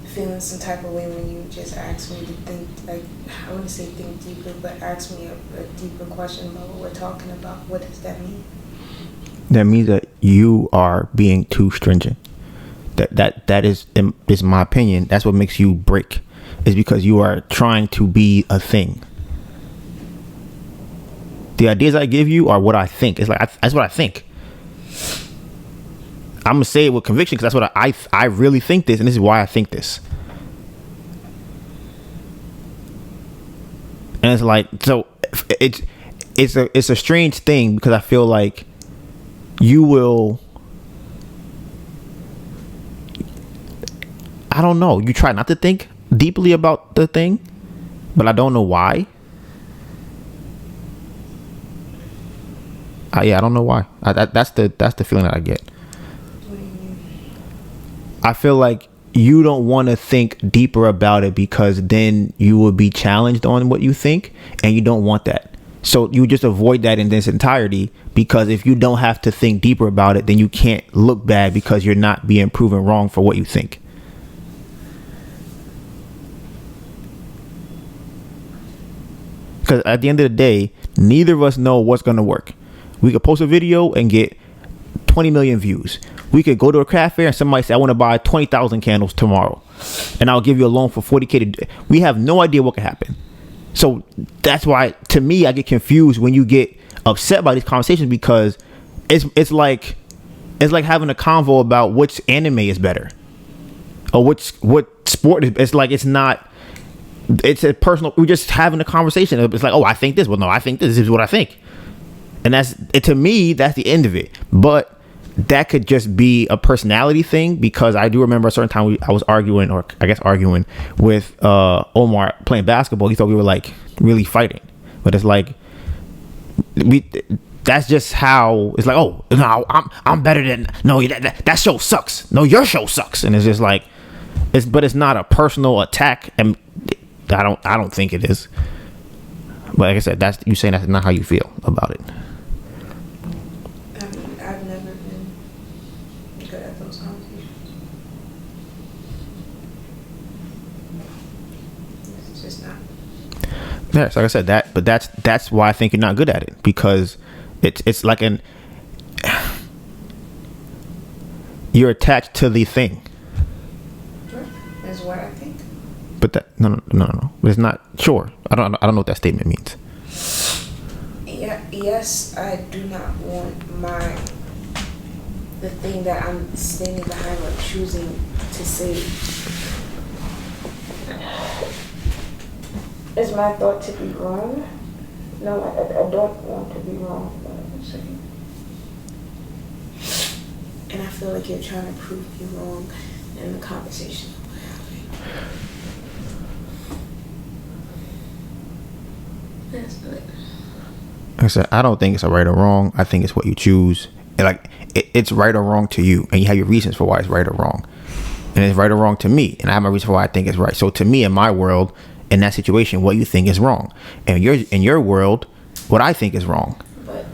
feeling some type of way when you just ask me to think, like, I wouldn't say think deeper, but ask me a deeper question about what we're talking about. What does that mean? That means that you are being too stringent. That is my opinion. That's what makes you break. Is because you are trying to be a thing. The ideas I give you are what I think. It's like that's what I think. I'm gonna say it with conviction because that's what I really think this, and this is why I think this. And it's like, so it's a strange thing because I feel like you will, I don't know, you try not to think deeply about the thing, but I don't know why. I don't know why. That's the feeling that I get. I feel like you don't want to think deeper about it because then you will be challenged on what you think, and you don't want that. So you just avoid that in its entirety, because if you don't have to think deeper about it, then you can't look bad because you're not being proven wrong for what you think. Because at the end of the day, neither of us know what's going to work. We could post a video and get 20 million views. We could go to a craft fair and somebody say, I want to buy 20,000 candles tomorrow, and I'll give you a loan for 40K. We have no idea what could happen. So that's why, to me, I get confused when you get upset by these conversations, because it's like having a convo about which anime is better or what sport is. It's like, it's not. It's a personal. We're just having a conversation. It's like, oh, I think this. Well, no, I think this is what I think, and that's it. To me, that's the end of it. But that could just be a personality thing, because I do remember a certain time I was arguing with Omar playing basketball. He thought we were like really fighting, but it's like that's just how it's like. Oh no, I'm better than no. That show sucks. No, your show sucks, and it's just like it's not a personal attack, and I don't think it is. But like I said, that's you saying that's not how you feel about it. I've never been good at those conversations. It's just not. Yeah, so like I said, that's why I think you're not good at it, because it's like you're attached to the thing. Sure. That's what I think. But that no. But it's not. Sure, I don't know what that statement means. Yeah. Yes, I do not want the thing that I'm standing behind or choosing to say is my thought to be wrong. No, I don't want to be wrong. And I feel like you're trying to prove me wrong in the conversation we're having. That's good. Like I said, I don't think it's a right or wrong. I think it's what you choose. And like it's right or wrong to you, and you have your reasons for why it's right or wrong. And it's right or wrong to me, and I have my reason for why I think it's right. So to me, in my world, in that situation, what you think is wrong, and in your world, what I think is wrong. But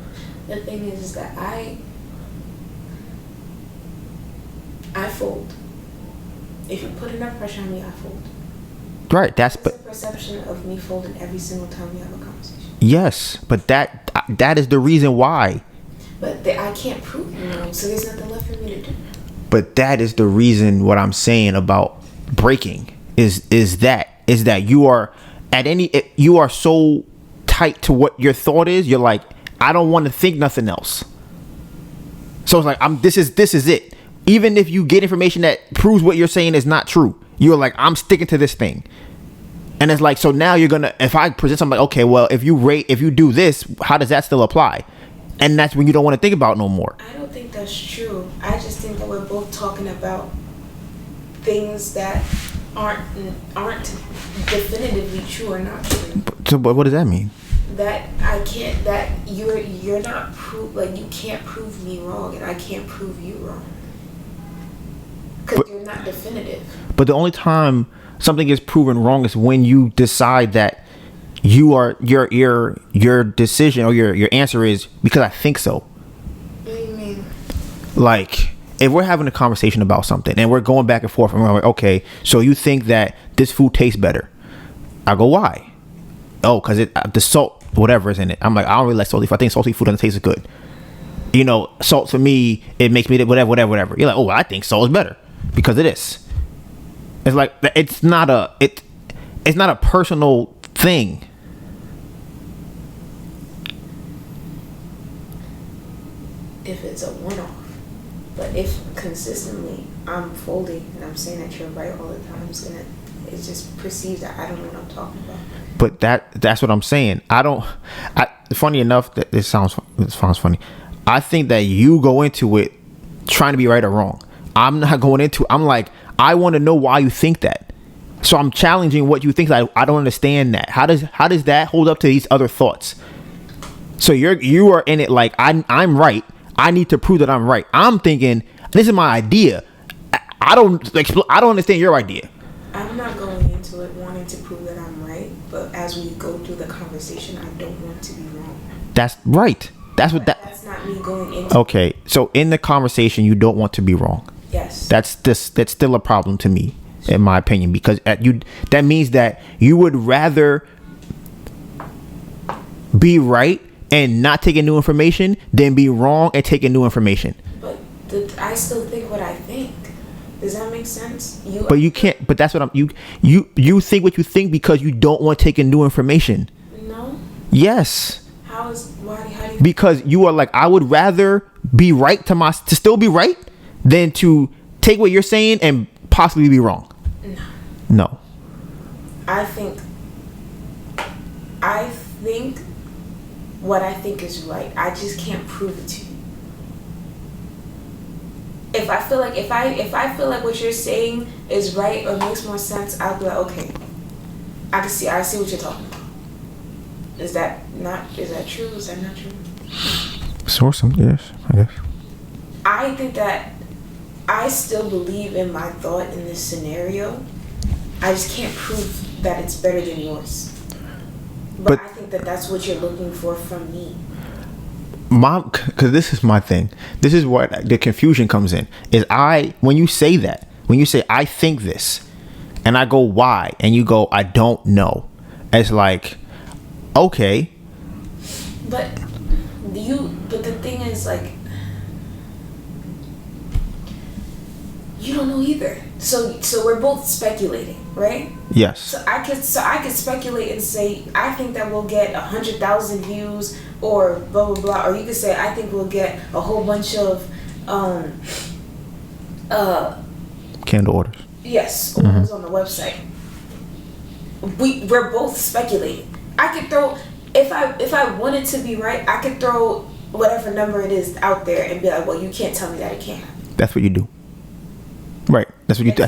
the thing is that I fold. If you put enough pressure on me, I fold. Right. That's the perception of me folding every single time we have a conversation. Yes, but that is the reason why. But I can't prove you wrong, so there's nothing left for me to do. But that is the reason. What I'm saying about breaking is that you are you are so tight to what your thought is. You're like, I don't want to think nothing else. So it's like this is it. Even if you get information that proves what you're saying is not true, you're like, I'm sticking to this thing. And it's like, so now you're gonna, if I present something like, okay, well, if you do this, how does that still apply? And that's when you don't want to think about no more. I don't think that's true. I just think that we're both talking about things that aren't definitively true or not true. So, but what does that mean? That I can't. That you're not like you can't prove me wrong, and I can't prove you wrong. Because you're not definitive. But the only time something is proven wrong is when you decide that your decision or your answer is because I think so. What do you mean? Like, if we're having a conversation about something and we're going back and forth and we're like, okay, so you think that this food tastes better? I go, why? Oh, because the salt, whatever is in it. I'm like, I don't really like salty food. I think salty food doesn't taste good. You know, salt to me, it makes me whatever. You're like, oh, I think salt is better because of this. It's like, it's not a personal thing. If it's a one-off, but if consistently I'm folding and I'm saying that you're right all the time, it's just perceived that I don't know what I'm talking about. But that's what I'm saying. Funny enough, that this sounds funny. I think that you go into it trying to be right or wrong. I'm not going into. I'm like, I want to know why you think that. So I'm challenging what you think. I don't understand that. How does that hold up to these other thoughts? So you are in it like I'm right. I need to prove that I'm right. I'm thinking this is my idea. I don't understand your idea. I'm not going into it wanting to prove that I'm right, but as we go through the conversation, I don't want to be wrong. That's right. That's not me going into. Okay, so in the conversation, you don't want to be wrong. Yes. That's still a problem to me, in my opinion, because that means that you would rather be right and not taking new information than be wrong and taking new information. But I still think what I think. Does that make sense? But you can't. But that's what you think what you think because you don't want to take in new information. No. Yes. How do you? Because you are like, I would rather be right to still be right than to take what you're saying and possibly be wrong. No. I think what I think is right. I just can't prove it to you. If I feel like what you're saying is right or makes more sense, I'll be like, okay, I see what you're talking about. Is that true? Is that not true? Yes, I guess. I think that I still believe in my thought in this scenario. I just can't prove that it's better than yours. But I think that that's what you're looking for from me. Because this is my thing. This is what the confusion comes in. When you say I think this, and I go why, and you go I don't know. It's like, okay. But the thing is, like, you don't know either. So we're both speculating, right? Yes. So I could speculate and say I think that we'll get 100,000 views or blah blah blah, or you could say I think we'll get a whole bunch of candle orders. Yes, orders on the website. We're both speculating. I could throw if I wanted to be right, I could throw whatever number it is out there and be like, well, you can't tell me that it can't happen. That's what you do. Right. That's what you do.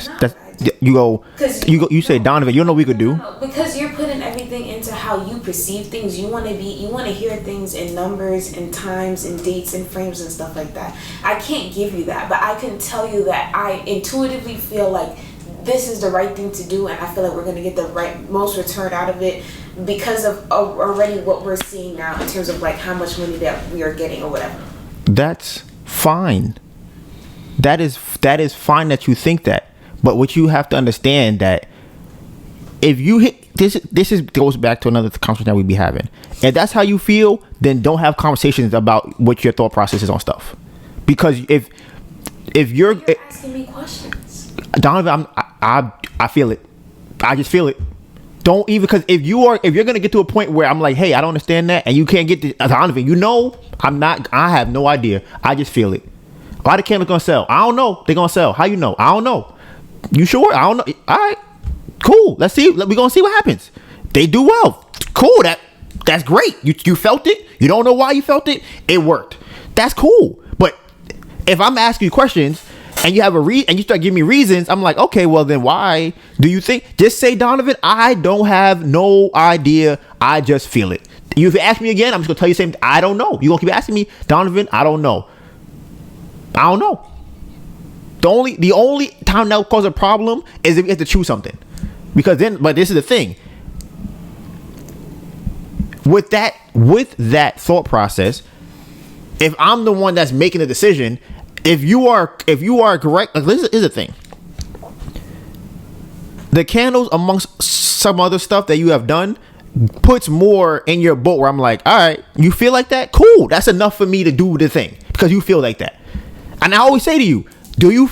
You say, Donovan, you know what we could do? No, because you're putting everything into how you perceive things. You want to hear things in numbers and times and dates and frames and stuff like that. I can't give you that, but I can tell you that I intuitively feel like this is the right thing to do, and I feel like we're going to get the most return out of it because of already what we're seeing now in terms of like how much money that we are getting or whatever. That's fine. That is fine that you think that. But what you have to understand that if you hit this goes back to another conversation that we be having. If that's how you feel, then don't have conversations about what your thought process is on stuff. Because if you're asking me questions, Donovan, I feel it. I just feel it. Don't even, because if you're gonna get to a point where I'm like, hey, I don't understand that, and you can't get to Donovan, I have no idea. I just feel it. Why the candles gonna sell? I don't know. They're gonna sell. How you know? I don't know. You sure? I don't know. All right, cool. Let's see. We're gonna see what happens. They do well. Cool. That's great. You felt it. You don't know why you felt it. It worked. That's cool. But if I'm asking you questions and you have and you start giving me reasons, I'm like, okay, well then why do you think? Just say, Donovan, I don't have no idea. I just feel it. You ask me again, I'm just gonna tell you the same. I don't know. You gonna keep asking me, Donovan? I don't know. I don't know. The only time that will cause a problem is if you have to choose something. Because then, but this is the thing. With that thought process, if I'm the one that's making the decision, if you are correct, like this is the thing. The candles amongst some other stuff that you have done puts more in your boat where I'm like, all right, you feel like that? Cool. That's enough for me to do the thing because you feel like that. And I always say to you,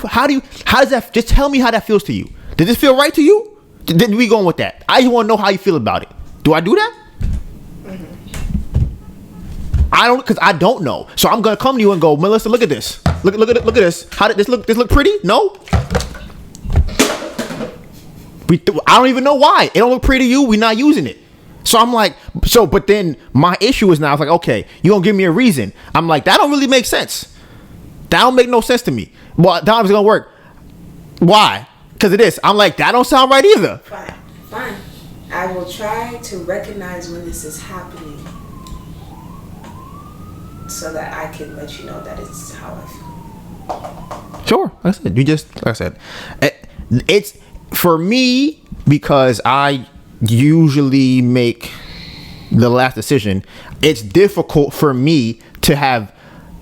how does that, just tell me how that feels to you. Does this feel right to you? Then we going with that. I just want to know how you feel about it. Do I do that? I don't, because I don't know. So I'm going to come to you and go, Melissa, look at this. Look at this. How did this look? This look pretty? No? I don't even know why. It don't look pretty to you. We're not using it. So I'm like, but then my issue is now, it's like, okay, you're going to give me a reason. I'm like, that don't really make sense. That don't make no sense to me. Well, Donovan's gonna work. Why? Because of this. I'm like, that don't sound right either. Fine. I will try to recognize when this is happening so that I can let you know that it's how I feel. Sure. Like I said, it's for me, because I usually make the last decision. It's difficult for me to have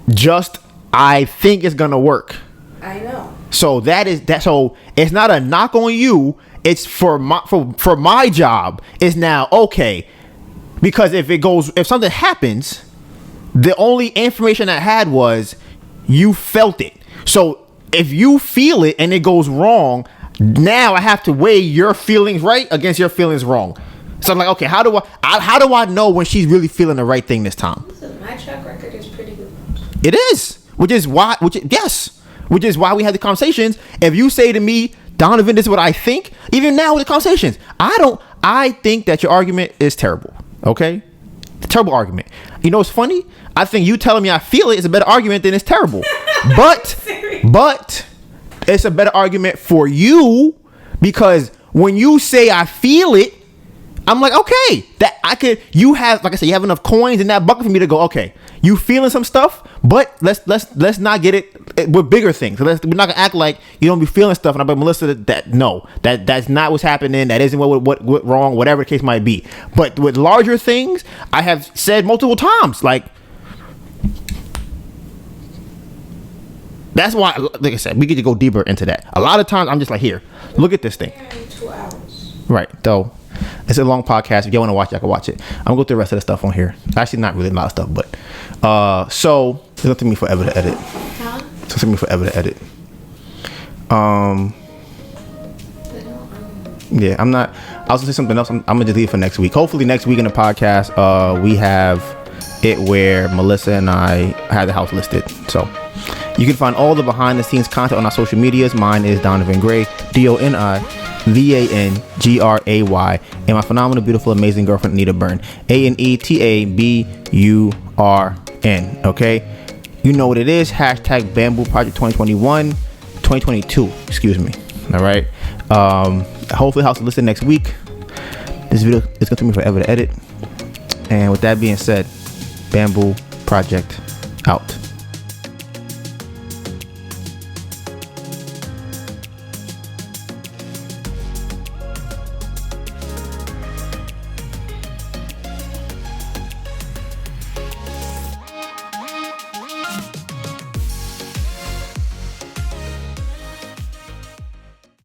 just, I think it's gonna work. I know. So so it's not a knock on you. It's for my job. It's now okay, because if something happens, the only information I had was you felt it. So if you feel it and it goes wrong, now I have to weigh your feelings right against your feelings wrong. So I'm like, okay, how do I know when she's really feeling the right thing this time? Listen, my track record is pretty good. It is, which is why we have the conversations. If you say to me, Donovan, this is what I think, even now with the conversations, I think that your argument is terrible. Okay, terrible argument. You know what's funny? I think you telling me I feel it is a better argument than it's terrible. but it's a better argument for you, because when you say I feel it, I'm like, okay, that I could. You have, like I said, you have enough coins in that bucket for me to go, okay, you feeling some stuff, but let's not get it with bigger things. So we're not gonna act like you don't be feeling stuff. And I'm like, Melissa, that's not what's happening. That isn't what wrong, whatever the case might be. But with larger things, I have said multiple times, like, that's why, like I said, we get to go deeper into that. A lot of times I'm just like, here, look at this thing. 2 hours. Right, though. It's a long podcast. If you want to watch it, I can watch it. I'm gonna go through the rest of the stuff on here. Actually, not really a lot of stuff, but so it's gonna take me forever to edit. It's gonna take me forever to edit. Yeah, I'm not. I was gonna say something else. I'm gonna just leave it for next week. Hopefully, next week in the podcast, we have it where Melissa and I have the house listed. So you can find all the behind the scenes content on our social medias. Mine is DonivanGray, DonivanGray, and my phenomenal, beautiful, amazing girlfriend Anita Byrne, ANETABURN. Okay, you know what it is. Hashtag Bamboo Project 2022. Excuse me. All right. Hopefully, house will listen next week. This video is gonna take me forever to edit. And with that being said, Bamboo Project out.